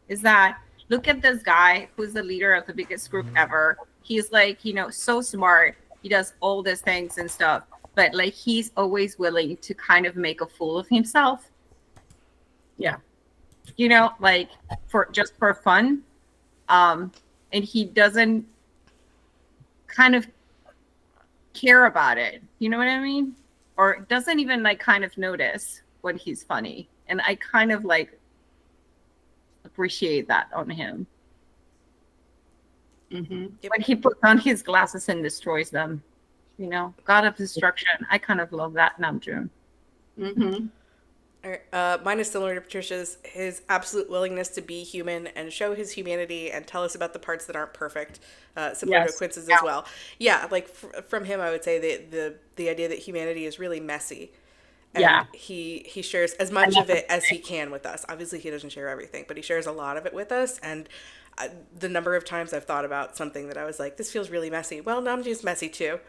is that look at this guy who's the leader of the biggest group ever. He's like, so smart. He does all these things and stuff, but like he's always willing to kind of make a fool of himself. Yeah. Like for fun. And he doesn't kind of care about it. You know what I mean? Or doesn't even like kind of notice when he's funny. And I kind of like appreciate that on him. Mm-hmm. Yep. When he puts on his glasses and destroys them, God of destruction. I kind of love that Namjoon. Mm-hmm. All right. Mine is similar to Patricia's. His absolute willingness to be human and show his humanity and tell us about the parts that aren't perfect. Similar to Yes. Quince's as well. Yeah, like from him, I would say the idea that humanity is really messy. And Yeah. he shares as much of it as he can with us. Obviously, he doesn't share everything, but he shares a lot of it with us. And the number of times I've thought about something that I was like, this feels really messy. Well, Namjoon's messy too.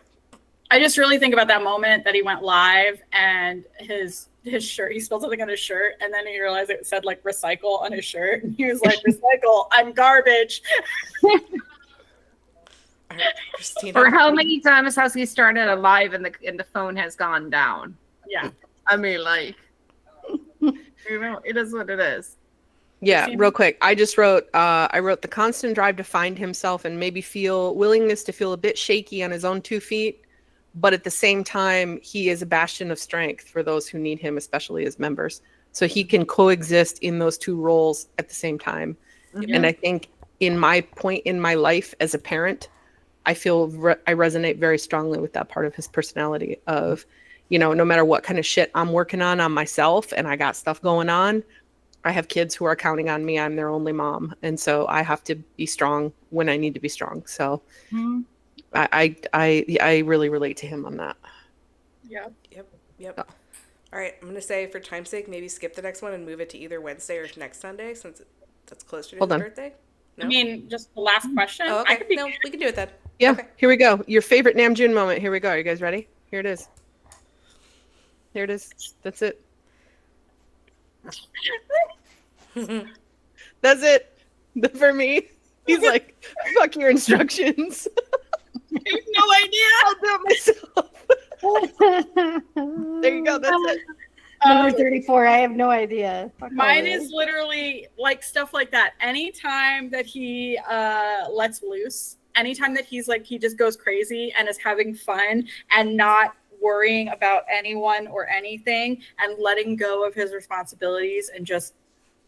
I just really think about that moment that he went live and his shirt, he spilled something on his shirt, and then he realized it said like recycle on his shirt, and he was like, recycle, I'm garbage. All right, Christina. For how many times has he started a live and the phone has gone down? Yeah. I mean, like, you know, it is what it is. Yeah, real quick. I just wrote, I wrote the constant drive to find himself and maybe willingness to feel a bit shaky on his own 2 feet. But at the same time, he is a bastion of strength for those who need him, especially as members. So he can coexist in those 2 roles at the same time. Yeah. And I think in my point in my life as a parent, I feel I resonate very strongly with that part of his personality of, you know, no matter what kind of shit I'm working on myself and I got stuff going on, I have kids who are counting on me. I'm their only mom. And so I have to be strong when I need to be strong. So I really relate to him on that. Yeah. Yep. All right, I'm going to say for time's sake, maybe skip the next one and move it to either Wednesday or next Sunday since that's closer to Hold his on. birthday. No? I mean, just the last question. Oh, I okay. could be No, we can do it then. Yeah, Okay. Here we go. Your favorite Namjoon moment. Here we go. Are you guys ready? Here it is. Here it is. That's it. That's it. For me, he's like, fuck your instructions. I have no idea. I'll do it myself. There you go. That's it. Number 34. I have no idea. Fuck all Mine this. is literally like stuff like that. Anytime that he lets loose, anytime that he's like, he just goes crazy and is having fun and not worrying about anyone or anything and letting go of his responsibilities and just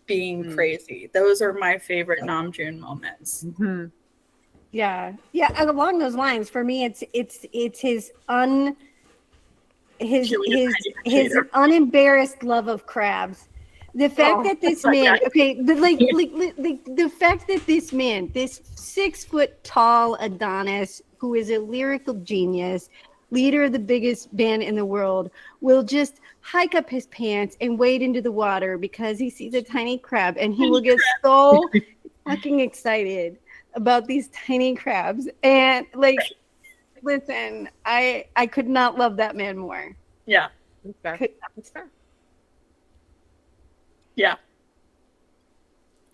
being crazy. Those are my favorite Namjoon moments. Mm-hmm. Yeah. Along those lines, for me, it's his his unembarrassed love of crabs. The fact that this man, the fact that this man, this 6 foot tall Adonis, who is a lyrical genius, leader of the biggest band in the world, will just hike up his pants and wade into the water because he sees a tiny crab, and he will get so fucking excited about these tiny crabs. And like, listen, I could not love that man more. Yeah. That's fair. Yeah.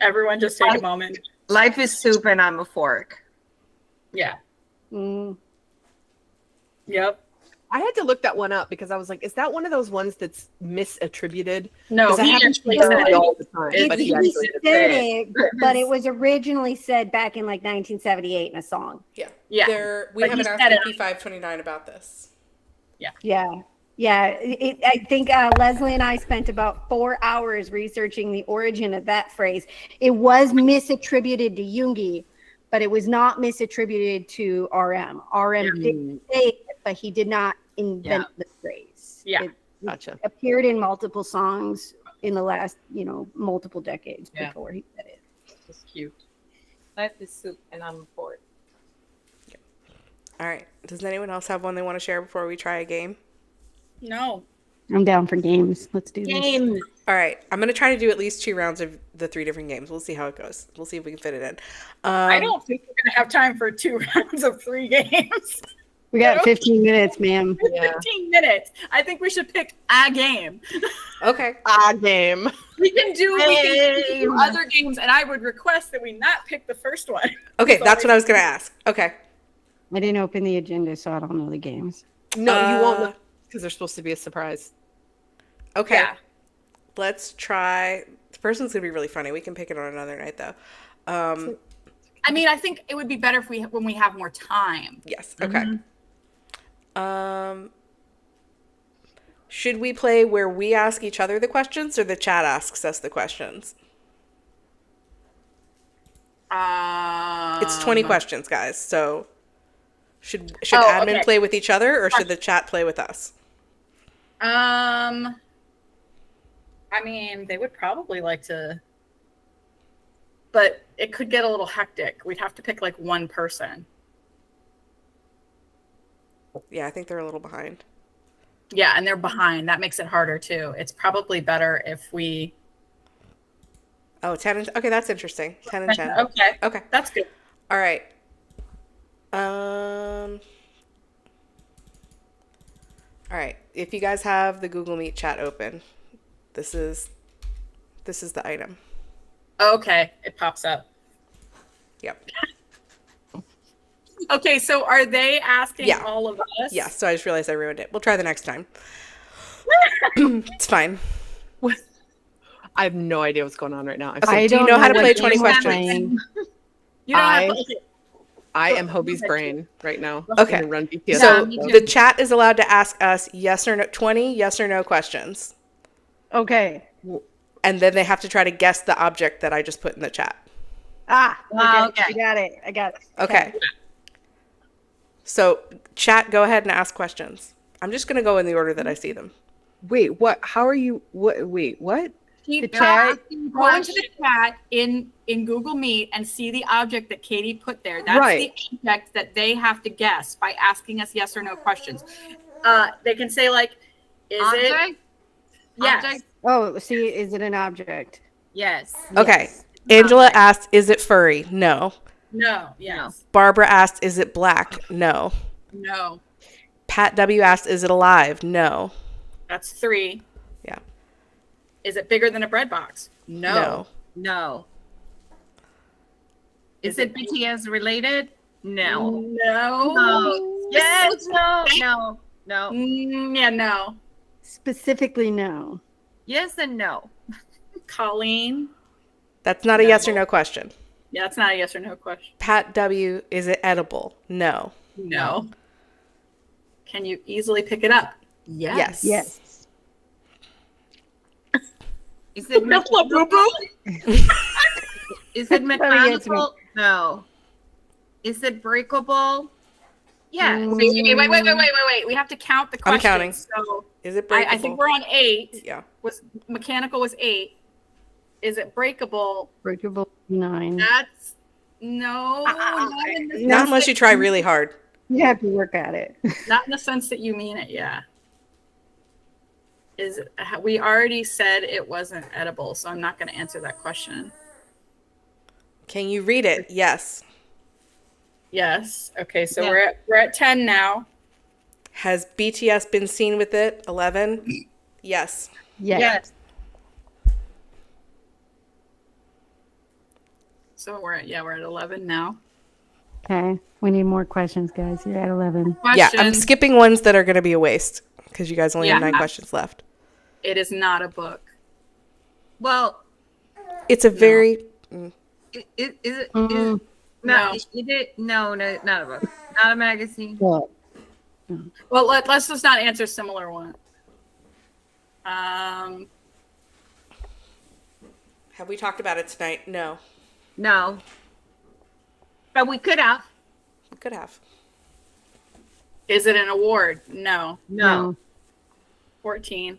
Everyone just take a moment. Life is soup and I'm a fork. Yeah. Mm. Yep. I had to look that one up because I was like, is that one of those ones that's misattributed? No, 'Cause that he happens actually to me said it. all the time. He But he said actually did say it. it, but it was originally said back in like 1978 in a song. Yeah. Yeah. We But haven't he asked said it. AP529 about this. Yeah. I think Leslie and I spent about 4 hours researching the origin of that phrase. It was misattributed to Jungi, but it was not misattributed to RM. RM did say it, but he did not invent the phrase. Yeah. It Gotcha. appeared in multiple songs in the last, multiple decades Yeah. before he said it. It's cute. Life is soup and I'm a fork. All right. Does anyone else have one they want to share before we try a game? No. I'm down for games. Let's do this. Games. All right. I'm going to try to do at least 2 rounds of the 3 different games. We'll see how it goes. We'll see if we can fit it in. I don't think we're going to have time for 2 rounds of 3 games. We got 15 minutes, ma'am. 15 minutes. I think we should pick a game. Okay. Game. We can do other games, and I would request that we not pick the first one. Okay. That's what I was going to ask. Okay. I didn't open the agenda, so I don't know the games. No, you won't know because they're supposed to be a surprise. Okay. Yeah. Let's try. The first one's going to be really funny. We can pick it on another night, though. I mean, I think it would be better when we have more time. Yes. Okay. Should we play where we ask each other the questions or the chat asks us the questions? It's 20 questions, guys. So should admin play with each other or should the chat play with us? I I mean, they would probably like to, but it could get a little hectic. We'd have to pick like one person. Yeah, I think they're a little behind. Yeah, and they're behind. That makes it harder too. It's probably better if we. Oh, 10 and okay, that's interesting. 10 and 10. Okay, Okay. that's good. All right. All right. If you guys have the Google Meet chat open, this is the item. Okay, it pops up. Yep. Okay, so are they asking Yeah. all of us? Yeah, so I just realized I ruined it. We'll try the next time. It's fine. I have no idea what's going on right now. Okay, do you know how to play 20 questions? playing. You don't I- have to, okay. I am Hobie's brain right now. Okay. And run BTS. So me too. the chat is allowed to ask us 20 yes or no questions. Okay. And then they have to try to guess the object that I just put in the chat. Okay. Okay. I got it. Okay. So chat, go ahead and ask questions. I'm just going to go in the order that I see them. Wait, what? How are you? What? Wait, what? The chat. Go into the chat in Google Meet and see the object that Katie put there. That's Right. the object that they have to guess by asking us yes or no questions. They can say like, is it? Object? Yes. Object? Oh, see, is it an object? Yes. Okay. Yes. Angela asked, is it furry? No. No. Yes. Barbara asked, is it black? No. No. Pat W asked, is it alive? No. That's 3. Yeah. Is it bigger than a bread box? No. No. Is it BTS related? No. No. No. Yes. No. No. No. Yeah, no. Specifically, no. Yes and no. Colleen. That's not a yes or no question. Yeah, that's not a yes or no question. Pat W, is it edible? No. No. Can you easily pick it up? Yes. Yes. Is it mechanical? Is it mechanical? No. Is it breakable? Yes. Wait. We have to count the I'm questions. counting. So Is it breakable? I think we're on 8. Yeah. Was mechanical was 8. Is it breakable? Breakable 9. That's no, not in the Not sense unless that you try really hard. You have to work at it. not in the sense that you mean it. Yeah. We already said it wasn't edible, so I'm not going to answer that question. Can you read it? Yes. Yes. Okay, so Yeah. we're at 10 now. Has BTS been seen with it? 11. Yes. Yes. So we're at 11 now. Okay. We need more questions, guys. You're at 11. Yeah, I'm Question. skipping ones that are going to be a waste because you guys only have Yeah. 9 questions left. It is not a book. Well, It's a very is it? Mm, No. Is it? No, not a book. Not a magazine. well, Well, let's just not answer similar one. Have we talked about it tonight? No. No. But we could have. We could have. Is it an award? No. No. 14.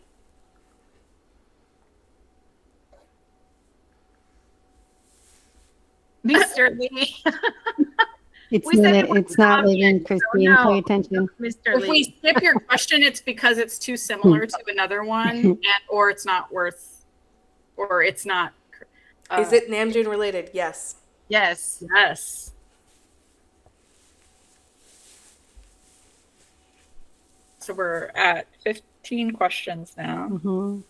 Mr. Lee. It's, We said it was it's not obvious, living, so Christine. no. Pay attention. Mr. If we Lee. skip your question, it's because it's too similar to another one, or it's not worth, or it's not. Is it Namjoon related? Yes. Yes. Yes. So we're at 15 questions now. Hmm.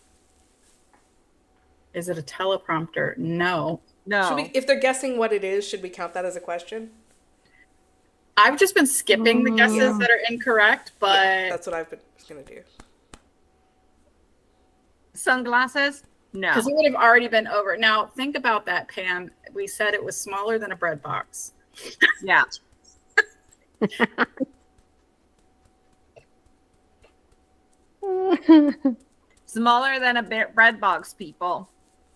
Is it a teleprompter? No. No. Should we, if they're guessing what it is, should we count that as a question? I've just been skipping the guesses Yeah. that are incorrect, but That's what I've been going to do. Sunglasses? No. because it would have already been over. Now, think about that, Pam. We said it was smaller than a bread box. Yeah. Smaller than a bread box, people.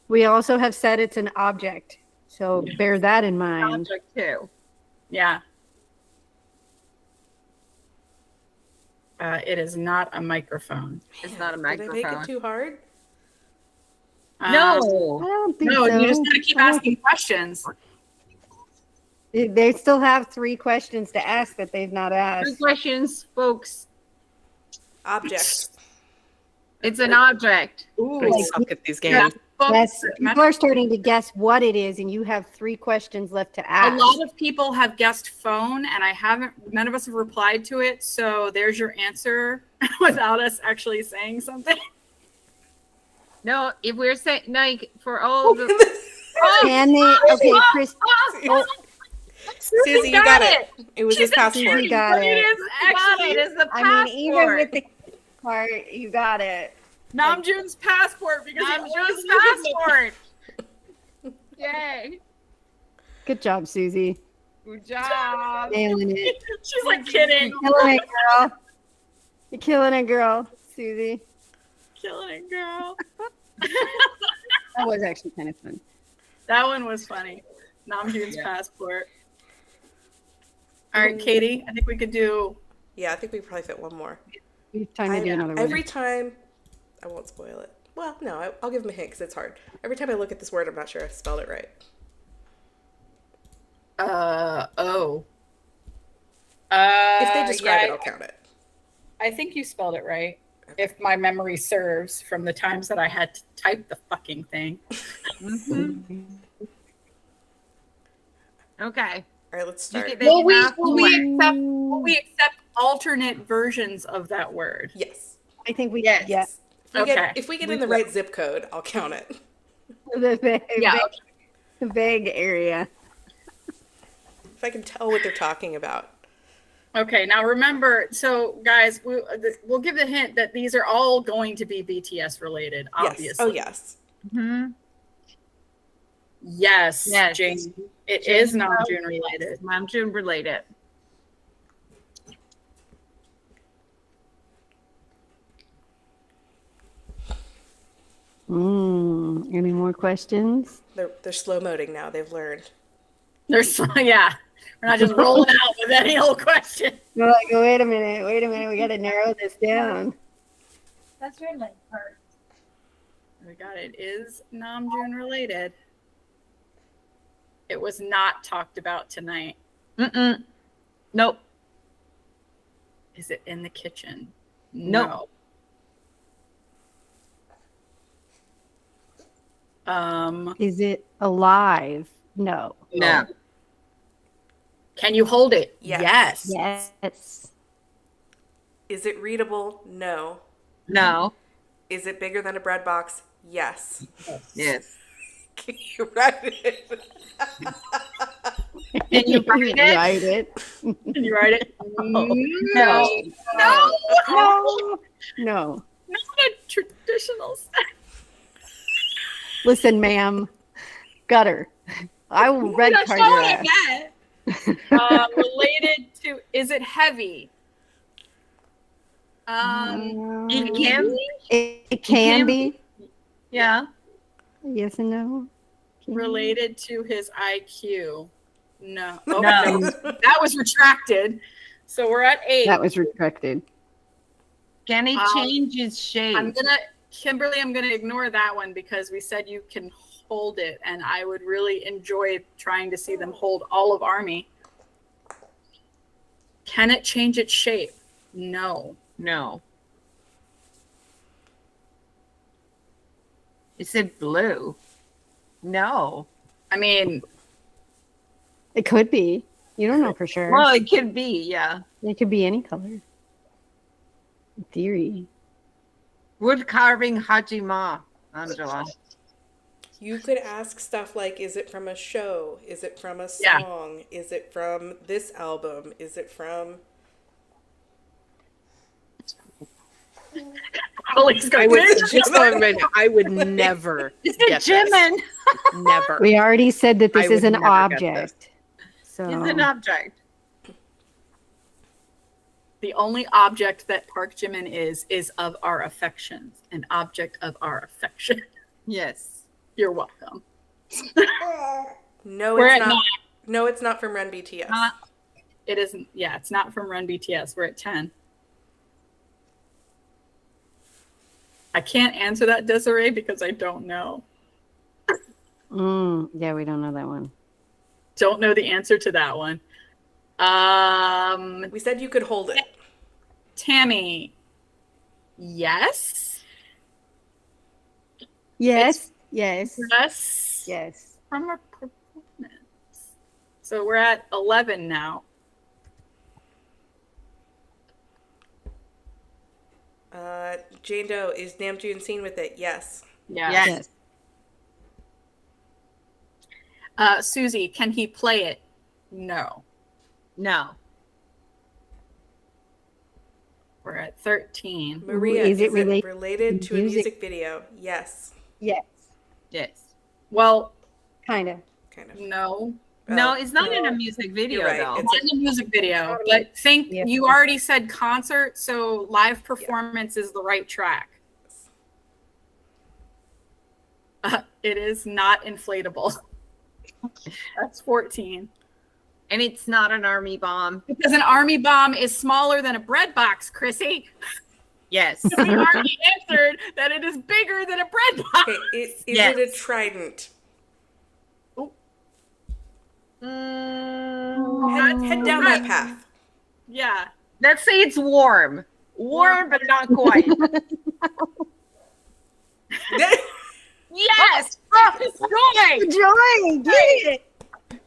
We also have said it's an object. So bear that in mind. Object too. Yeah. It is not a microphone. It's not a Did I make it microphone. too hard? I No. don't think No, so. you just got to keep I don't asking questions. think- They still have 3 questions to ask that they've not Two asked. questions, folks. Object. It's an object. I Ooh. suck at these Yeah, games. books, Yes, people are starting to guess what it is, and you have 3 questions left to a ask. lot of people have guessed phone, and none of us have replied to it. So there's your answer without us actually saying something. No, if we're saying like for all the Can they? Okay, Chris. Oh, Susie, you got it. It was his passport. Susie got But it. it is actually it is the I passport. mean, even with the part, you got it. Namjoon's passport because he always Namjoon's uses it. passport. Yay. Good job, Susie. Good job. Nailing it. She's like kidding, Killing it, girl. You're killing it, girl. Susie. killing it, girl. That was actually kind of fun. That one was funny. Namjoon's passport. All right, Katie, I think we could do. Yeah, I think we probably fit one more. We have time to do another one. Every time, I won't spoil it. Well, no, I'll give him a hint because it's hard. Every time I look at this word, I'm not sure I spelled it right. Oh. If they describe it, I'll count it. I think you spelled it right. If my memory serves from the times that I had to type the fucking thing. Mhm. Okay. All right, let's start. Will we accept alternate versions of that word? Yes. I think we Yes. yeah. If we get in the right zip code, I'll count it. The vague, Yeah. the vague area. If I can tell what they're talking about. Okay, now remember, so guys, we'll give the hint that these are all going to be BTS related, obviously. Yes. Oh, yes. Mhm. Yes, Yes. Jane. It is Namjoon related. Namjoon related. Any more questions? They're slow-moding now. They've learned. There's yeah. We're not just rolling out with any old question. You're like, wait a minute, we got to narrow this down. That's your leg part. We got it. Is Namjoon related? It was not talked about tonight. Mm-mm. Nope. Is it in the kitchen? Nope. No. Is it alive? No. No. Can you hold it? Yes. Yes. Is it readable? No. No. Is it bigger than a bread box? Yes. Yes. Can you write it? Can you write it? Write it. Can you write it? No. No. No. No. Not a traditional snack. Listen, ma'am. Gutter. I will red card your ass. Related to, is it heavy? It can be. It can be. Yeah. Yes and no. Can Related to his IQ? No. No. That was retracted. So we're at 8. That was retracted. Can it change its shape? Kimberly, I'm gonna ignore that one because we said you can hold it, and I would really enjoy trying to see them hold all of Army. Can it change its shape? No. No. Is it blue? No. I mean, It could be. You don't know for sure. Well, it could be, yeah. It could be any color. In theory. Wood carving Hajima, Angela. You could ask stuff like, is it from a show? Is it from a Yeah. song? Is it from this album? Is it from... Ollie's I going would to just going right now, I would never Is get it Jimin? this. Never. We already said that this I is would an never get object. So It's an object. The only object that Park Jimin is of our affections, an object of our affection. Yes. You're welcome. No, We're it's at not. No, it's not from Run BTS. It isn't. Yeah, it's not from Run BTS. We're at 10. I can't answer that, Desiree, because I don't know. Yeah, we don't know that one. Don't know the answer to that one. We said you could hold it. Tammy. Yes. Yes. Yes. Yes. Yes. From a performance. So we're at 11 now. Jane Doe, is Namjoon seen with it? Yes. Yes. Susie, can he play it? No. No. We're at 13. Maria, Is is it it related related to to a music? music video? Yes. Yes. Yes. Well, Kind of. Kind of. no. No, Oh, it's not in a music video You're right. though. It's Not in the music video, but Yeah. you already said concert, so live performance is the right track. It is not inflatable. That's 14. And it's not an army bomb. Because an army bomb is smaller than a bread box, Chrissy. Yes. We already answered that it is bigger than a bread box. Okay, is Yes. it a trident? Head down that path. Yeah. Let's say it's warm. Warm, but not quite. Yes! Oh, Joy! Joy, get it.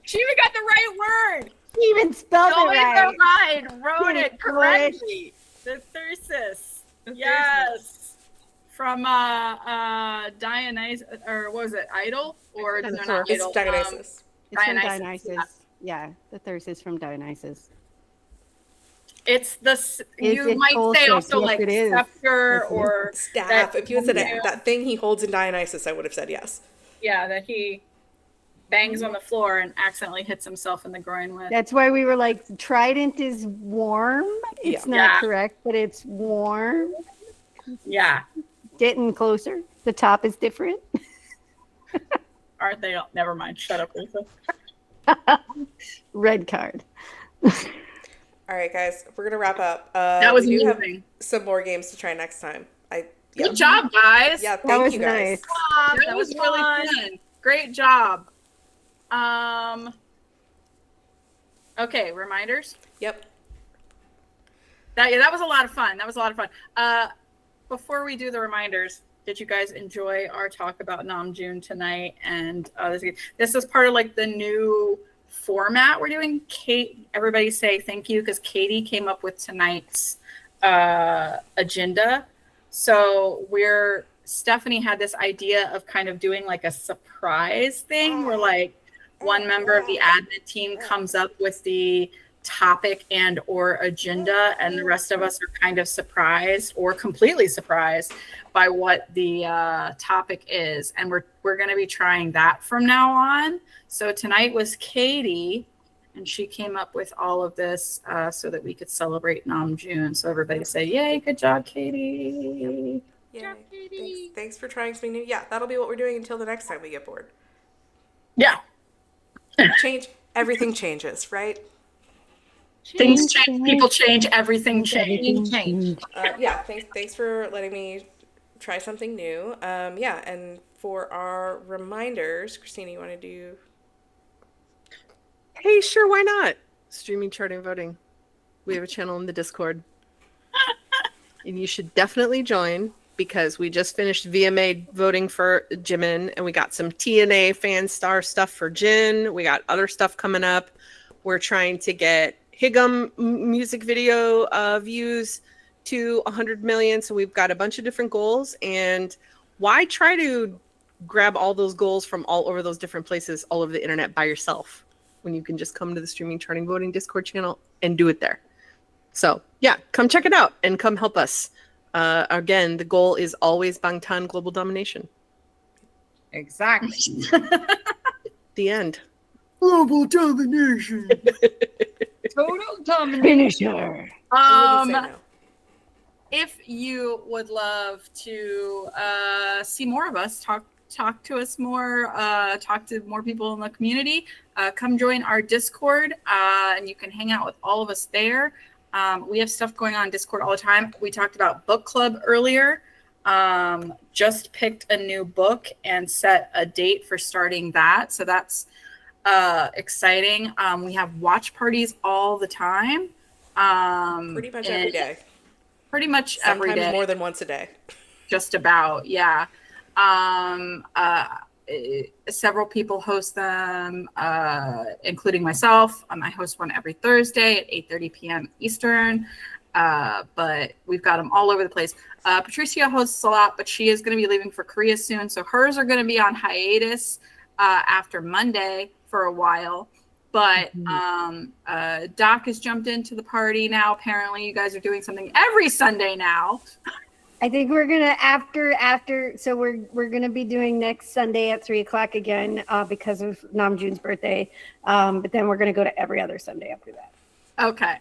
She even got the right word. She even spelled Joy it right. right. Wrote it Good correctly. The Thyrsus. The Yes. From Dionysus, or what was it, Idol? Or no, not It's Idol. Dionysus. It's from Dionysus, Dionysus. Yeah, the thirst is from Dionysus. It's the you it might say Colchis? also Yes, like it is. scepter Yes, it is. or Staff. that- If you had said yeah. that thing he holds in Dionysus, I would have said yes. yeah, that he bangs on the floor and accidentally hits himself in the groin with. That's why we were like, trident is warm. It's Yeah. not Yeah. correct, but it's warm. Yeah. Getting closer. The top is different. Aren't they all? Never mind. Shut up, Lisa. Red card. All right, guys, we're gonna wrap up. That was we do have amazing. some more games to try next time. Good job, guys. Yeah, That thank was you guys. nice. That was really fun. Great job. Okay, reminders. Yep. That was a lot of fun. Before we do the reminders, did you guys enjoy our talk about Namjoon tonight? And this is part of like the new format we're doing. Kate, everybody say thank you because Katie came up with tonight's agenda. So Stephanie had this idea of kind of doing like a surprise thing where like one member of the admin team comes up with the topic and or agenda, and the rest of us are kind of surprised or completely surprised by what the topic is. And we're going to be trying that from now on. So tonight was Katie, and she came up with all of this so that we could celebrate Namjoon. So everybody say, yay, good job, Katie. Yay. Thanks for trying something new. Yeah, that'll be what we're doing until the next time we get bored. Yeah. Everything changes, right? Things change, people change, everything change. Yeah, thanks for letting me try something new. Yeah, and for our reminders, Christina, you want to do? Hey, sure, why not? Streaming, charting, voting. We have a channel in the Discord. And you should definitely join because we just finished VMA voting for Jimin, and we got some TNA fan star stuff for Jin. We got other stuff coming up. We're trying to get Higum music video views to 100 million. So we've got a bunch of different goals. And why try to grab all those goals from all over those different places all over the internet by yourself when you can just come to the Streaming, Charting, Voting Discord channel and do it there? So yeah, come check it out and come help us. Again, the goal is always Bangtan global domination. Exactly. The end. Global domination. Total domination. Finisher. I wouldn't say no. If you would love to see more of us, talk to us more, talk to more people in the community, come join our Discord, and you can hang out with all of us there. We have stuff going on in Discord all the time. We talked about book club earlier. Just picked a new book and set a date for starting that. So that's exciting. We have watch parties all the time. Pretty much every day. Pretty much every Sometimes day. more than once a day. Just about, yeah. Several people host them, including myself. I host one every Thursday at 8:30 p.m. Eastern. But we've got them all over the place. Patricia hosts a lot, but she is going to be leaving for Korea soon. So hers are going to be on hiatus after Monday for a while. But Doc has jumped into the party now. Apparently, you guys are doing something every Sunday now. I think we're gonna after. So we're gonna be doing next Sunday at 3:00 again because of Namjoon's birthday. But then we're gonna go to every other Sunday after that. Okay.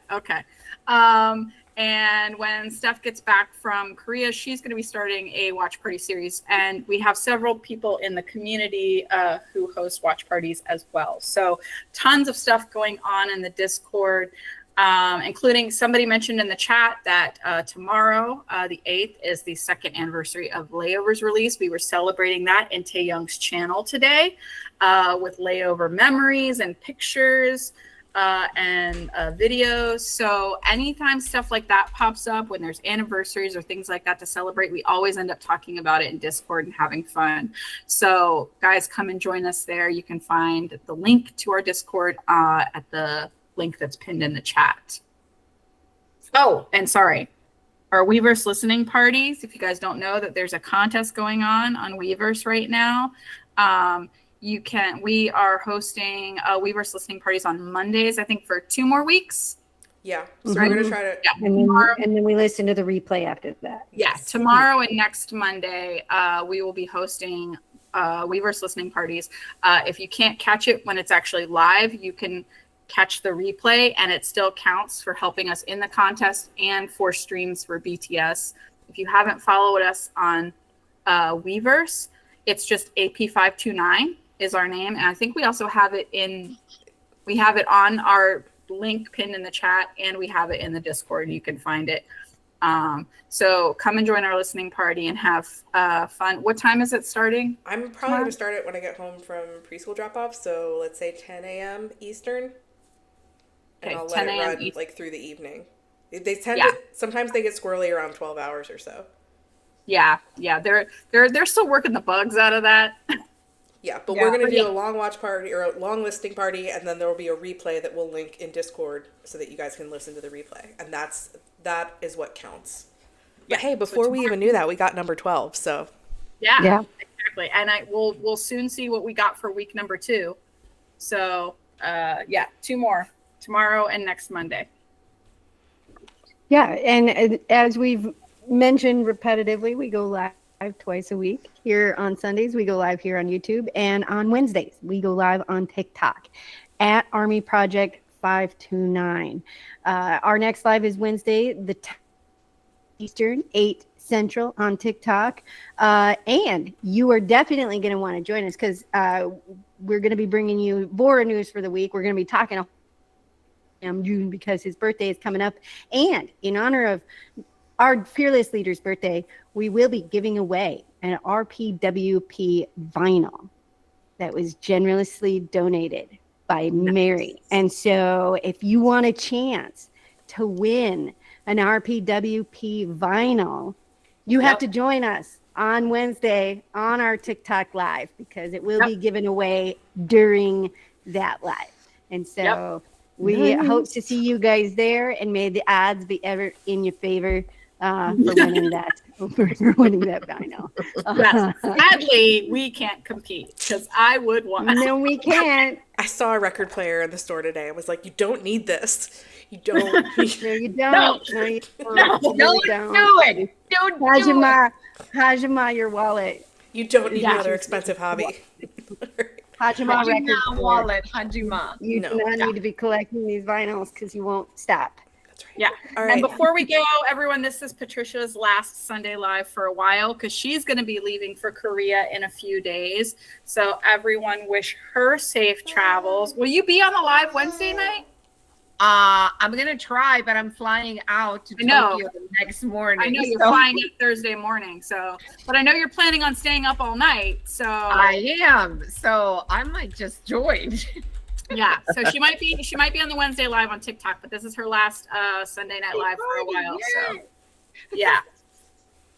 And when Steph gets back from Korea, she's going to be starting a watch party series. And we have several people in the community who host watch parties as well. So tons of stuff going on in the Discord, including somebody mentioned in the chat that tomorrow, the 8th, is the 2nd anniversary of Layover's release. We were celebrating that in Taeyoung's channel today with Layover memories and pictures. And videos. So anytime stuff like that pops up, when there's anniversaries or things like that to celebrate, we always end up talking about it in Discord and having fun. So guys, come and join us there. You can find the link to our Discord at the link that's pinned in the chat. Oh, and sorry, our Weverse listening parties. If you guys don't know that there's a contest going on Weverse right now. We are hosting Weverse listening parties on Mondays, I think, for 2 more weeks. Yeah. So we're going to try to. Yeah. And then we listen to the replay after that. Yeah. Tomorrow and next Monday, we will be hosting Weverse listening parties. If you can't catch it when it's actually live, you can catch the replay, and it still counts for helping us in the contest and for streams for BTS. If you haven't followed us on Weverse, it's just AP529. Is our name, and I think we also have it on our link pinned in the chat, and we have it in the Discord. You can find it. So come and join our listening party and have fun. What time is it starting? I'm probably going to start it when I get home from preschool drop-off, so let's say 10 a.m. Eastern, and I'll let it run like through the evening. They tend to, sometimes they get squirrely around 12 hours or so. Yeah, they're still working the bugs out of that. Yeah, but we're going to do a long watch party or a long listening party, and then there will be a replay that we'll link in Discord so that you guys can listen to the replay. And that is what counts. But hey, before we even knew that, we got number 12, so. Yeah, exactly. And we'll soon see what we got for week number 2. So, 2 more, tomorrow and next Monday. Yeah, and as we've mentioned repetitively, we go live twice a week. Here on Sundays, we go live here on YouTube, and on Wednesdays, we go live on TikTok at Army Project 529. Our next live is Wednesday, the 10th Eastern, 8 Central on TikTok. And you are definitely going to want to join us because we're going to be bringing you Bora news for the week. We're going to be talking to June because his birthday is coming up. And in honor of our fearless leader's birthday, we will be giving away an RPWP vinyl that was generously donated by Mary. And so if you want a chance to win an RPWP vinyl, you have to join us on Wednesday on our TikTok live because it will be given away during that live. And so we hope to see you guys there, and may the odds be ever in your favor for winning that vinyl. Yes. Sadly, we can't compete because I would want. No, we can't. I saw a record player in the store today. I was like, you don't need this. You don't. No, you don't. No, you don't. No, You don't don't. do it. Don't do it. Hajima, your wallet. You don't need another expensive hobby. Hajima record Hajima store. wallet, Hajima. You do not need to be collecting these vinyls because you won't stop. That's right. Yeah. All right. And before we go, everyone, this is Patricia's last Sunday live for a while because she's going to be leaving for Korea in a few days. So everyone wish her safe travels. Will you be on the live Wednesday night? I'm gonna try, but I'm flying out to I know. Tokyo the next morning. I know you're so- flying out Thursday morning, but I know you're planning on staying up all night. So I am. So I might just join. yeah. So she might be on the Wednesday live on TikTok, but this is her last Sunday night live for a while. So yeah.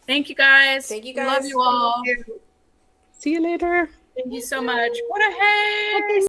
Thank you guys. Thank you We love guys. you all. See you later. Thank you so much. What a heck.